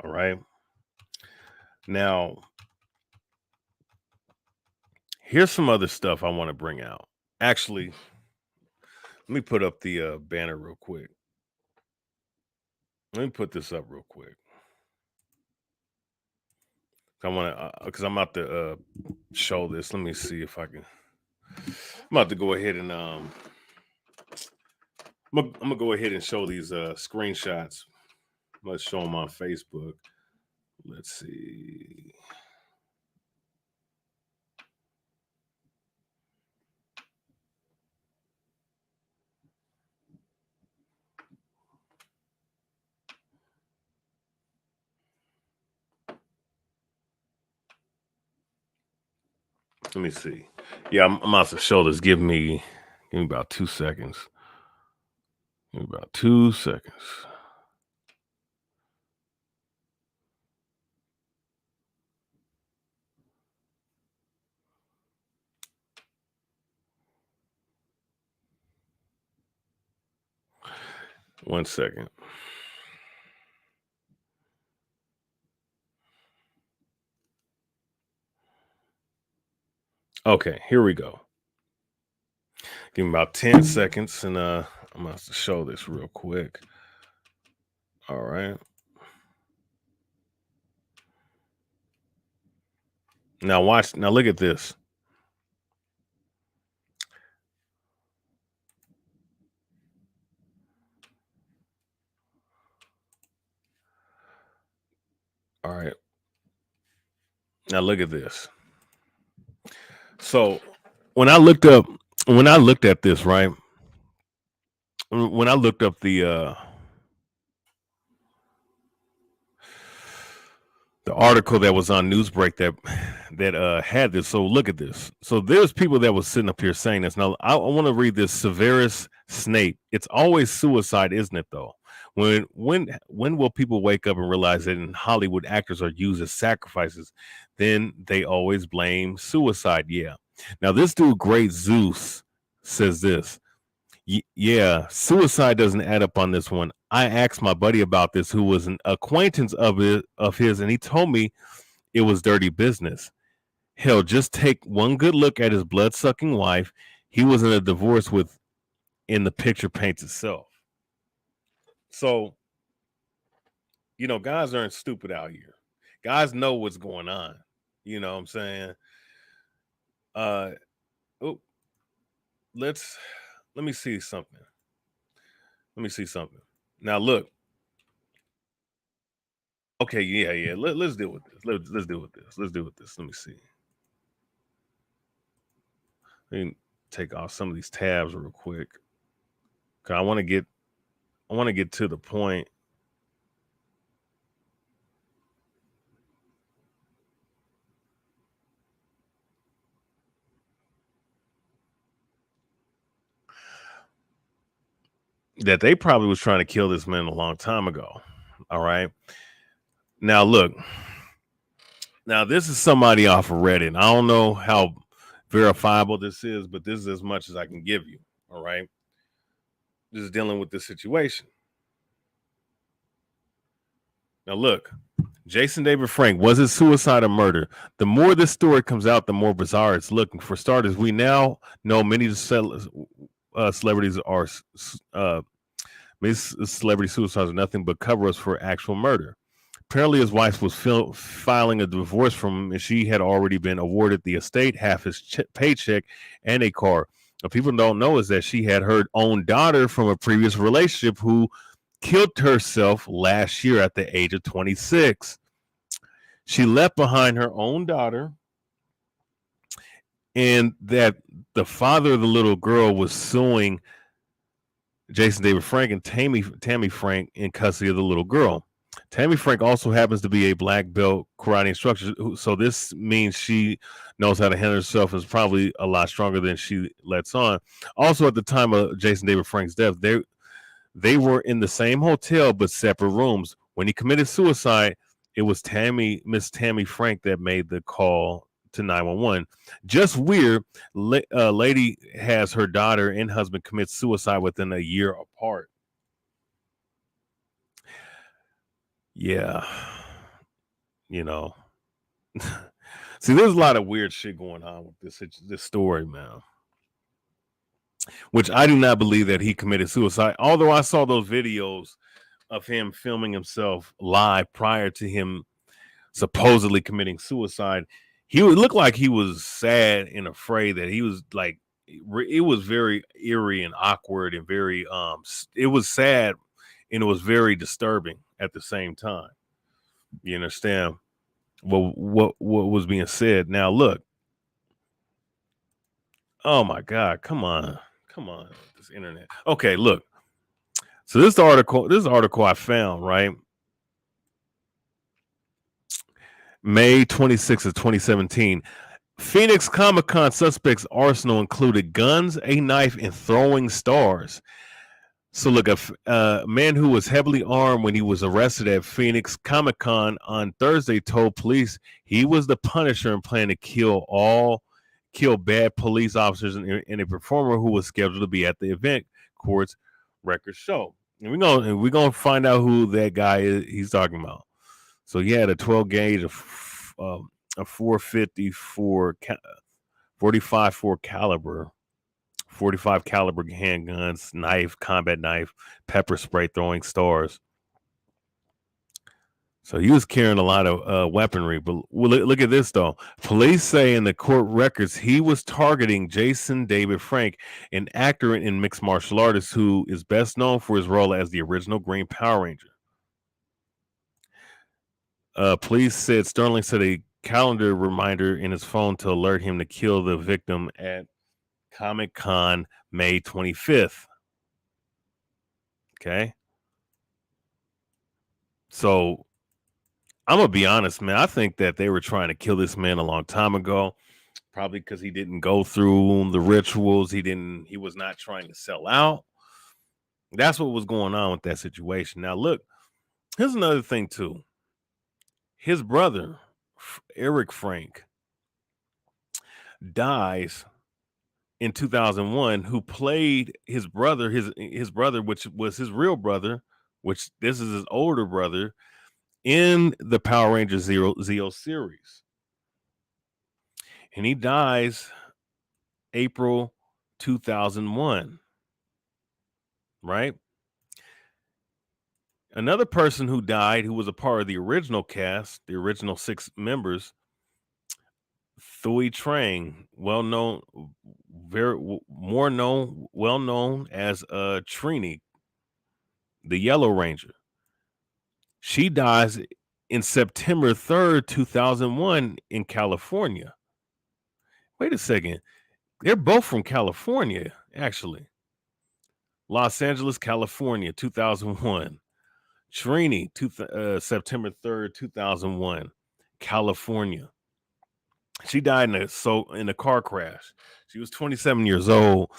[SPEAKER 1] All right. Now, here's some other stuff I want to bring out. Actually, let me put up the banner real quick. Let me put this up real quick. I want to, because I'm about to show this. Let me see if I can. I'm about to go ahead and I'm gonna go ahead and show these screenshots. Let's show them on Facebook. Let's see. Let me see. Yeah, I'm about to show this. Give me about 2 seconds. Give me about 2 seconds. One second. Okay, here we go. Give me about 10 seconds, and I'm about to show this real quick. All right. Now watch. Now look at this. All right. Now look at this. So when I looked at this, right? When I looked up the article that was on Newsbreak that had this. So look at this. So there's people that was sitting up here saying this. Now I want to read this. Severus Snape. It's always suicide, isn't it? Though. When will people wake up and realize that in Hollywood actors are used as sacrifices? Then they always blame suicide. Yeah. Now this dude, Great Zeus, says this. Yeah, suicide doesn't add up on this one. I asked my buddy about this, who was an acquaintance of his, and he told me it was dirty business. Hell, just take one good look at his blood-sucking wife. He was in a divorce with, and the picture paints itself. So, guys aren't stupid out here. Guys know what's going on. You know what I'm saying? Let me see something. Now look. Okay, yeah. Let's deal with this. Let's deal with this. Let me see. Let me take off some of these tabs real quick. Cause I want to get to the point. That they probably was trying to kill this man a long time ago. All right. Now look. Now this is somebody off of Reddit. I don't know how verifiable this is, but this is as much as I can give you. All right. Just dealing with this situation. Now look, Jason David Frank, was it suicide or murder? The more this story comes out, the more bizarre it's looking. For starters, we now know many settlers. celebrities are celebrity suicides are nothing but cover-ups for actual murder. Apparently, his wife was filing a divorce from him, and she had already been awarded the estate, half his paycheck, and a car. What people don't know is that she had her own daughter from a previous relationship who killed herself last year at the age of 26. She left behind her own daughter, and that the father of the little girl was suing Jason David Frank and Tammy Frank in custody of the little girl. Tammy Frank also happens to be a black belt karate instructor, so this means she knows how to handle herself and is probably a lot stronger than she lets on. Also, at the time of Jason David Frank's death, they were in the same hotel but separate rooms. When he committed suicide, it was Miss Tammy Frank that made the call to 911. Just weird. Lady has her daughter and husband commit suicide within a year apart. Yeah, you know. See, there's a lot of weird shit going on with this story, man. Which I do not believe that he committed suicide. Although I saw those videos of him filming himself live prior to him supposedly committing suicide. He would look like he was sad and afraid, that he was like, it was very eerie and awkward and very it was sad and it was very disturbing at the same time. You understand what was being said? Now look, oh my God, come on, this internet. Okay, look. So this article I found, right? May 26th of 2017. Phoenix Comic-Con suspects' arsenal included guns, a knife, and throwing stars. So look, a man who was heavily armed when he was arrested at Phoenix Comic-Con on Thursday told police he was the Punisher and planned to kill bad police officers and a performer who was scheduled to be at the event, court's records show. And we're gonna find out who that guy is he's talking about. So he had a 12 gauge of a 454 45 caliber 45 caliber handguns, knife, combat knife, pepper spray, throwing stars. So he was carrying a lot of weaponry. But look at this, though. Police say in the court records he was targeting Jason David Frank, an actor and mixed martial artist who is best known for his role as the original Green Power Ranger. Police said Sterling set a calendar reminder in his phone to alert him to kill the victim at Comic-Con May 25th. Okay. So I'm going to be honest, man. I think that they were trying to kill this man a long time ago, probably because he didn't go through the rituals. He was not trying to sell out. That's what was going on with that situation. Now, look, here's another thing, too. His brother, Eric Frank, dies in 2001, who played his brother, his brother, which was his real brother, which this is his older brother, in the Power Rangers Zeo series. And he dies April 2001, right? Another person who died, who was a part of the original cast, the original 6 members, Thuy Trang, well known as Trini, the Yellow Ranger. She dies in September 3rd, 2001 in California. Wait a second. They're both from California, actually. Los Angeles, California, 2001. Trini, September 3rd, 2001, California. She died in a car crash. She was 27 years old.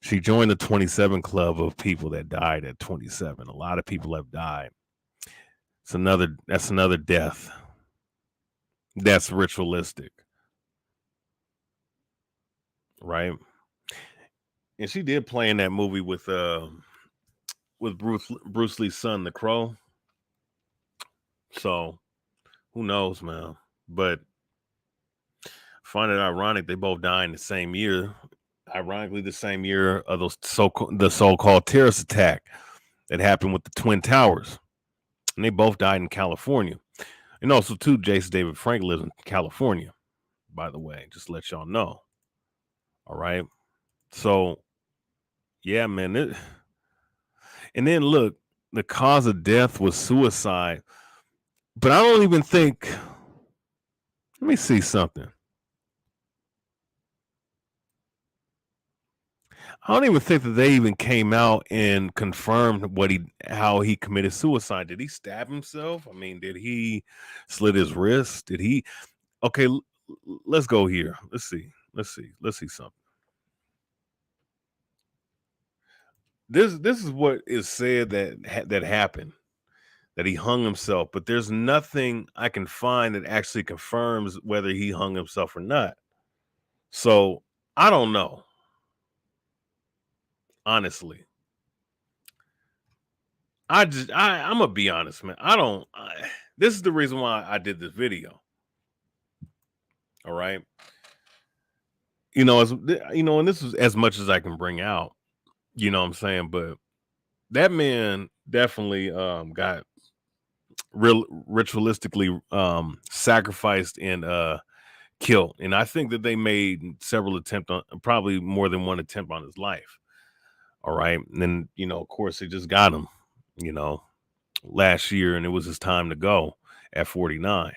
[SPEAKER 1] She joined the 27 club of people that died at 27. A lot of people have died. That's another death. That's ritualistic. Right? And she did play in that movie with Bruce Lee's son, The Crow. So who knows, man? But I find it ironic they both died in the same year. ironically the same year of the so-called terrorist attack that happened with the Twin Towers, and they both died in California. And also, too, Jason David Frank lives in California, by the way, just to let y'all know. All right. So, yeah, man. And then look, the cause of death was suicide. But I don't even think, let me see something. I don't even think that they even came out and confirmed how he committed suicide. Did he stab himself? I mean, did he slit his wrist? Did he? Okay, let's go here. Let's see something. This is what is said that happened, that he hung himself, but there's nothing I can find that actually confirms whether he hung himself or not. So I don't know, honestly. I'm gonna be honest, man. This is the reason why I did this video. All right, and this is as much as I can bring out. You know what I'm saying? But that man definitely got ritualistically sacrificed and killed, and I think that they made several attempts on, probably more than one attempt on his life. All right, and then of course, they just got him. You know, last year, and it was his time to go at 49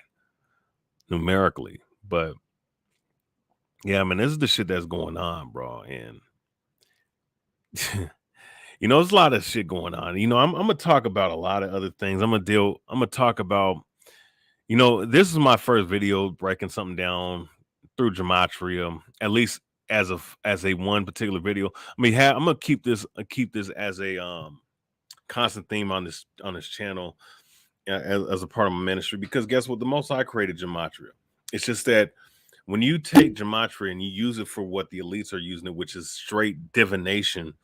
[SPEAKER 1] numerically. But yeah, I mean, this is the shit that's going on, bro. And there's a lot of shit going on. I'm gonna talk about a lot of other things. I'm gonna talk about, this is my first video breaking something down through gematria, at least as a one particular video. I mean, I'm gonna keep this as a constant theme on this channel, as a part of my ministry, because guess what? The Most High created gematria. It's just that when you take gematria and you use it for what the elites are using it, which is straight divination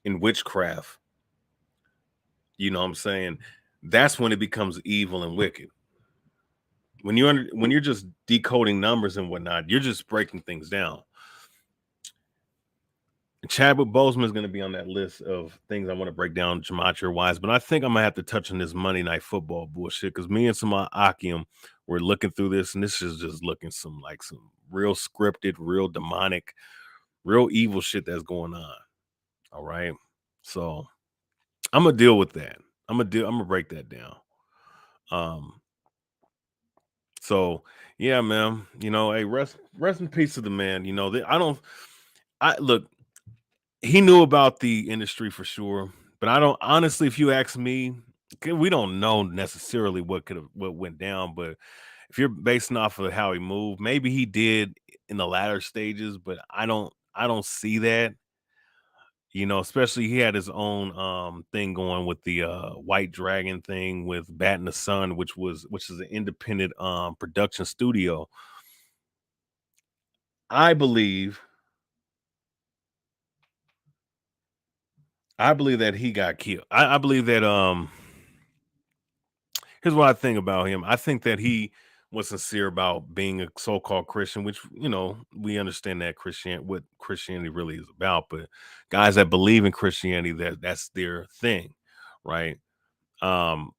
[SPEAKER 1] and witchcraft, you know what I'm saying? That's when it becomes evil and wicked. When you're just decoding numbers and whatnot, you're just breaking things down. Chadwick Boseman is going to be on that list of things I want to break down gematria wise, but I think I'm gonna have to touch on this Monday Night Football bullshit, because me and Sama Akim were looking through this, and this is just looking some real scripted, real demonic, real evil shit that's going on. All right, so I'm gonna deal with that. I'm gonna break that down. Um, so yeah, man. Hey, rest in peace to the man. I look. He knew about the industry for sure, but I don't, honestly, if you ask me, we don't know necessarily what went down. But if you're basing off of how he moved, maybe he did in the latter stages, but I don't see that. Especially he had his own thing going with the White Dragon thing with Bat in the Sun, which is an independent production studio. I believe that he got killed. I believe that here's what I think about him. I think that he was sincere about being a so-called Christian, which we understand that what Christianity really is about. But guys that believe in Christianity, that's their thing, right? Um,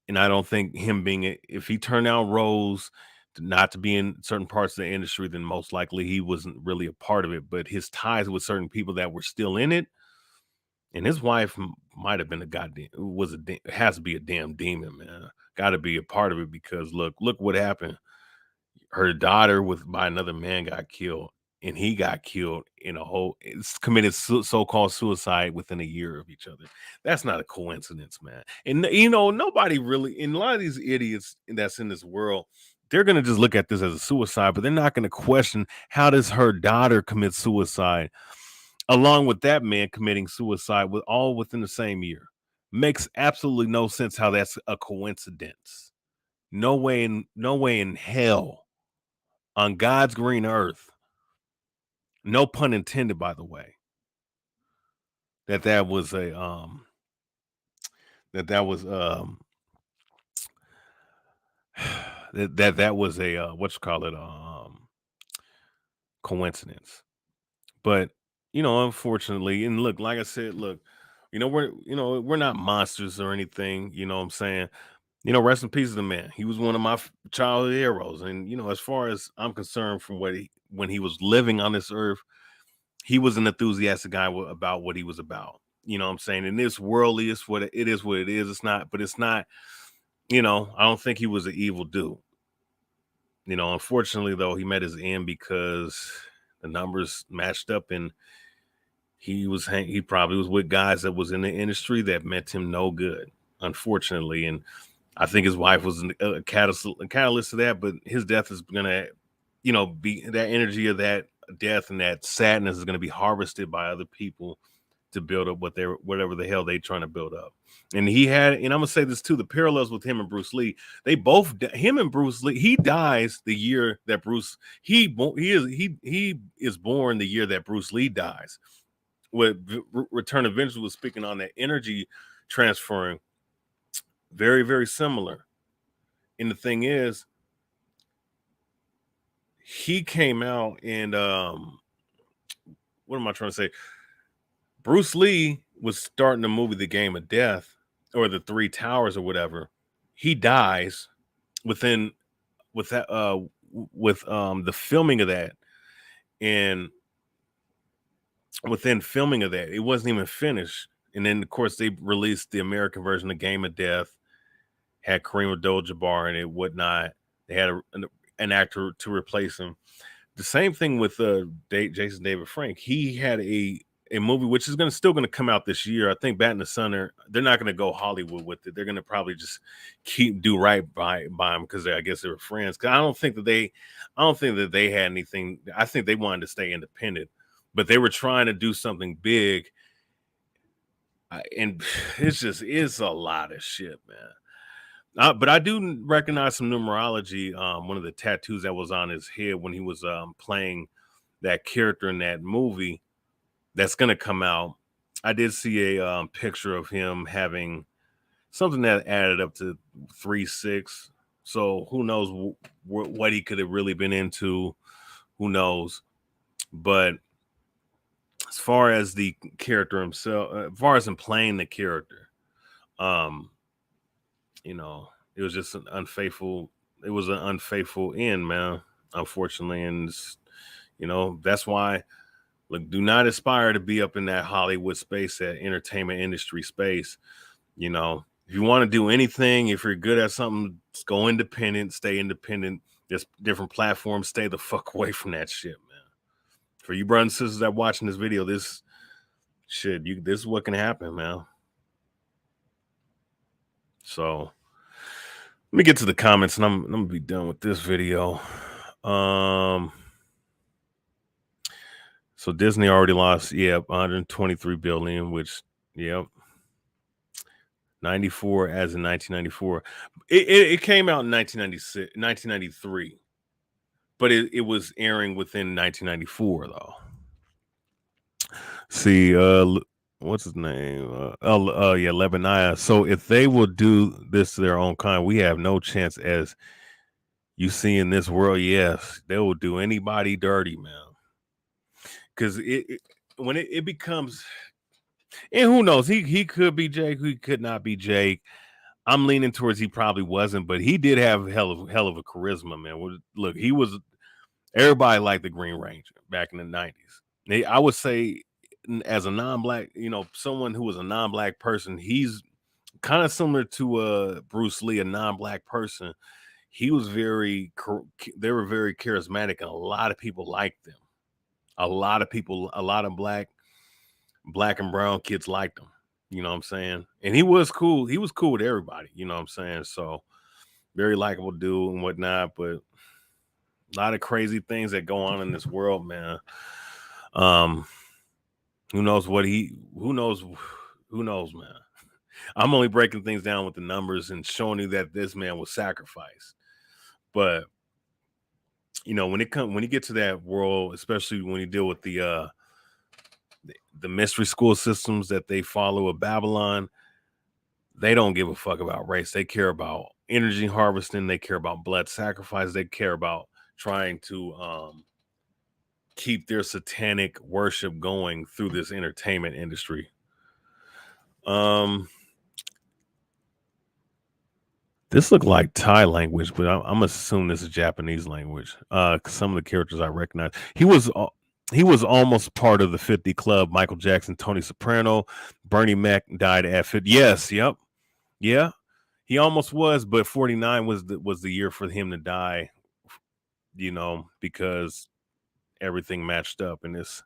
[SPEAKER 1] and I don't think him if he turned out roles not to be in certain parts of the industry, then most likely he wasn't really a part of it. But his ties with certain people that were still in it, and his wife might have been has to be a damn demon, man. Got to be a part of it, because look what happened. Her daughter by another man got killed, and he got killed committed so-called suicide within a year of each other. That's not a coincidence, man. And nobody really, and a lot of these idiots that's in this world, they're gonna just look at this as a suicide, but they're not gonna question, how does her daughter commit suicide along with that man committing suicide, with all within the same year? Makes absolutely no sense how that's a coincidence. No way in hell on God's green earth. No pun intended, by the way. That was a that was that was a what you call it, coincidence. But unfortunately, and look, like I said, look, we're not monsters or anything. You know what I'm saying? Rest in peace to the man. He was one of my childhood heroes. And as far as I'm concerned, from when he was living on this earth, he was an enthusiastic guy about what he was about. You know what I'm saying? And this worldly is what it is. What it is. It's not. But it's not. I don't think he was an evil dude. Unfortunately, though, he met his end because the numbers matched up, and he probably was with guys that was in the industry that meant him no good, unfortunately. And I think his wife was a catalyst to that, but his death is gonna, be that energy of that death and that sadness is gonna be harvested by other people to build up whatever the hell they trying to build up. And I'm gonna say this too: the parallels with him and Bruce Lee. Him and Bruce Lee. He dies the year that he is born the year that Bruce Lee dies. What Return of Vengeance was speaking on, that energy transferring, very, very similar. And the thing is, he came out and what am I trying to say? Bruce Lee was starting the movie The Game of Death, or The Three Towers, or whatever. He dies within with that with the filming of that, and within filming of that, it wasn't even finished. And then of course they released the American version of Game of Death, had Kareem Abdul-Jabbar in it, whatnot. They had an actor to replace him. The same thing with Jason David Frank. He had a movie which is still gonna come out this year. I think Bat in the Sun. They're not gonna go Hollywood with it. They're gonna probably just do right by him because I guess they were friends. Because I don't think that they had anything. I think they wanted to stay independent, but they were trying to do something big. And it's a lot of shit, man. But I do recognize some numerology. One of the tattoos that was on his head when he was playing that character in that movie that's going to come out. I did see a picture of him having something that added up to 3-6. So who knows what he could have really been into? Who knows? But as far as the character himself, as far as him playing the character, it was just an unfaithful. It was an unfaithful end, man. Unfortunately, and that's why. Look, do not aspire to be up in that Hollywood space, that entertainment industry space. If you want to do anything, if you're good at something, just go independent, stay independent. There's different platforms. Stay the fuck away from that shit, man. For you brothers and sisters that are watching this video, this is what can happen, man. So let me get to the comments, and I'm gonna be done with this video. So Disney already lost, 123 billion, which, 94 as in 1994. It came out in 1996, 1993, but it was airing within 1994 though. See, what's his name? Lebanon. So if they will do this to their own kind, we have no chance. As you see in this world, yes, they will do anybody dirty, man. Because when it becomes, and who knows, he could be Jake, he could not be Jake. I'm leaning towards he probably wasn't, but he did have hell of a charisma, man. Look, he was, everybody liked the Green Ranger back in the 90s. I would say, as a non-black, someone who was a non-black person, he's kind of similar to Bruce Lee, a non-black person. They were very charismatic, and a lot of people liked them. A lot of black and brown kids liked him. You know what I'm saying? And he was cool. He was cool with everybody. You know what I'm saying? So very likable dude and whatnot. But a lot of crazy things that go on in this world, man. Who knows, man. I'm only breaking things down with the numbers and showing you that this man was sacrificed. But when you get to that world, especially when you deal with the mystery school systems that they follow of Babylon, they don't give a fuck about race. They care about energy harvesting. They care about blood sacrifice. They care about trying to keep their satanic worship going through this entertainment industry. This looked like Thai language, but I'm assuming this is Japanese language. Some of the characters I recognize. He was almost part of the 50 Club. Michael Jackson, Tony Soprano, Bernie Mac died at 50. Yes, yep, yeah, he almost was, but 49 was the year for him to die. You know, because everything matched up in this.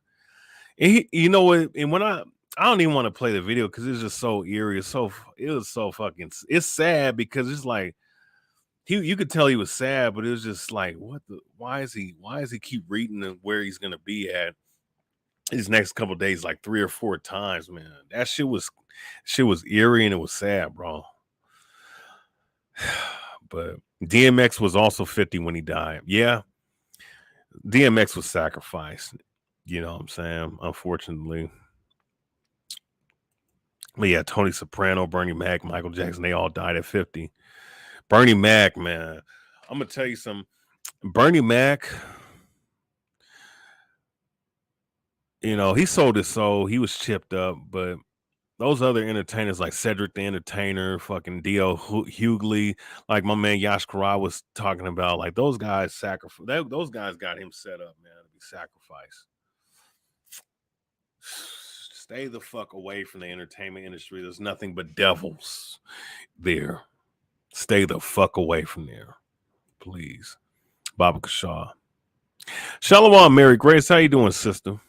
[SPEAKER 1] You know what? And when I don't even want to play the video because it's just so eerie. It was so fucking. It's sad because it's like you could tell he was sad, but it was just like, why is he keep reading where he's gonna be at his next couple of days, like 3 or 4 times, man. That shit was eerie and it was sad, bro. But DMX was also 50 when he died. Yeah, DMX was sacrificed. You know what I'm saying? Unfortunately. But yeah, Tony Soprano, Bernie Mac, Michael Jackson, they all died at 50. Bernie Mac, man. I'm gonna tell you something. Bernie Mac, you know, he sold his soul. He was chipped up, but those other entertainers like Cedric the Entertainer, fucking D.L. Hughley, like my man Yash Karai was talking about, like those guys those guys got him set up, man, to be sacrificed. Stay the fuck away from the entertainment industry. There's nothing but devils there. Stay the fuck away from there, please. Baba Kashaw. Shalom, Mary Grace. How you doing, sister?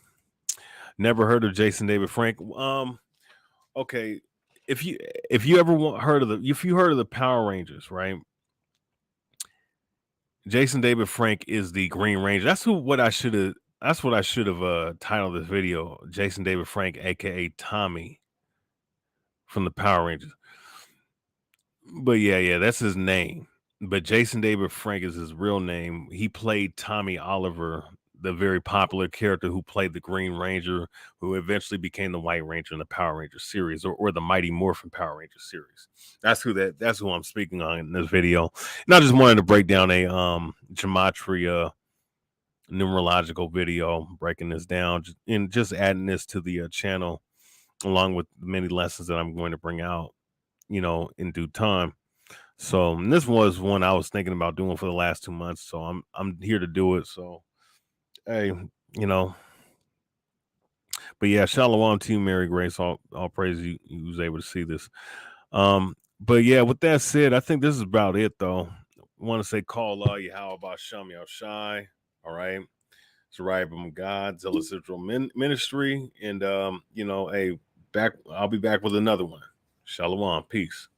[SPEAKER 1] Never heard of Jason David Frank. Okay. If you ever heard of the Power Rangers, right? Jason David Frank is the Green Ranger. That's what I should have titled this video. Jason David Frank, aka Tommy from the Power Rangers. But yeah, that's his name. But Jason David Frank is his real name. He played Tommy Oliver, the very popular character who played the Green Ranger, who eventually became the White Ranger in the Power Ranger series, or the Mighty Morphin Power Ranger series. That's who I'm speaking on in this video. And I just wanted to break down a gematria numerological video, breaking this down and just adding this to the channel, along with many lessons that I'm going to bring out, you know, in due time. So this was one I was thinking about doing for the last 2 months. So I'm here to do it. So hey, you know, but yeah, shalom to you, Mary Grace. All praise you was able to see this. But yeah, with that said, I think this is about it though. I want to say call YAHAWAH SHAM Shy. All right. It's right from God, Zealous Israel Ministry. And you know, hey, I'll be back with another one. Shalom, peace.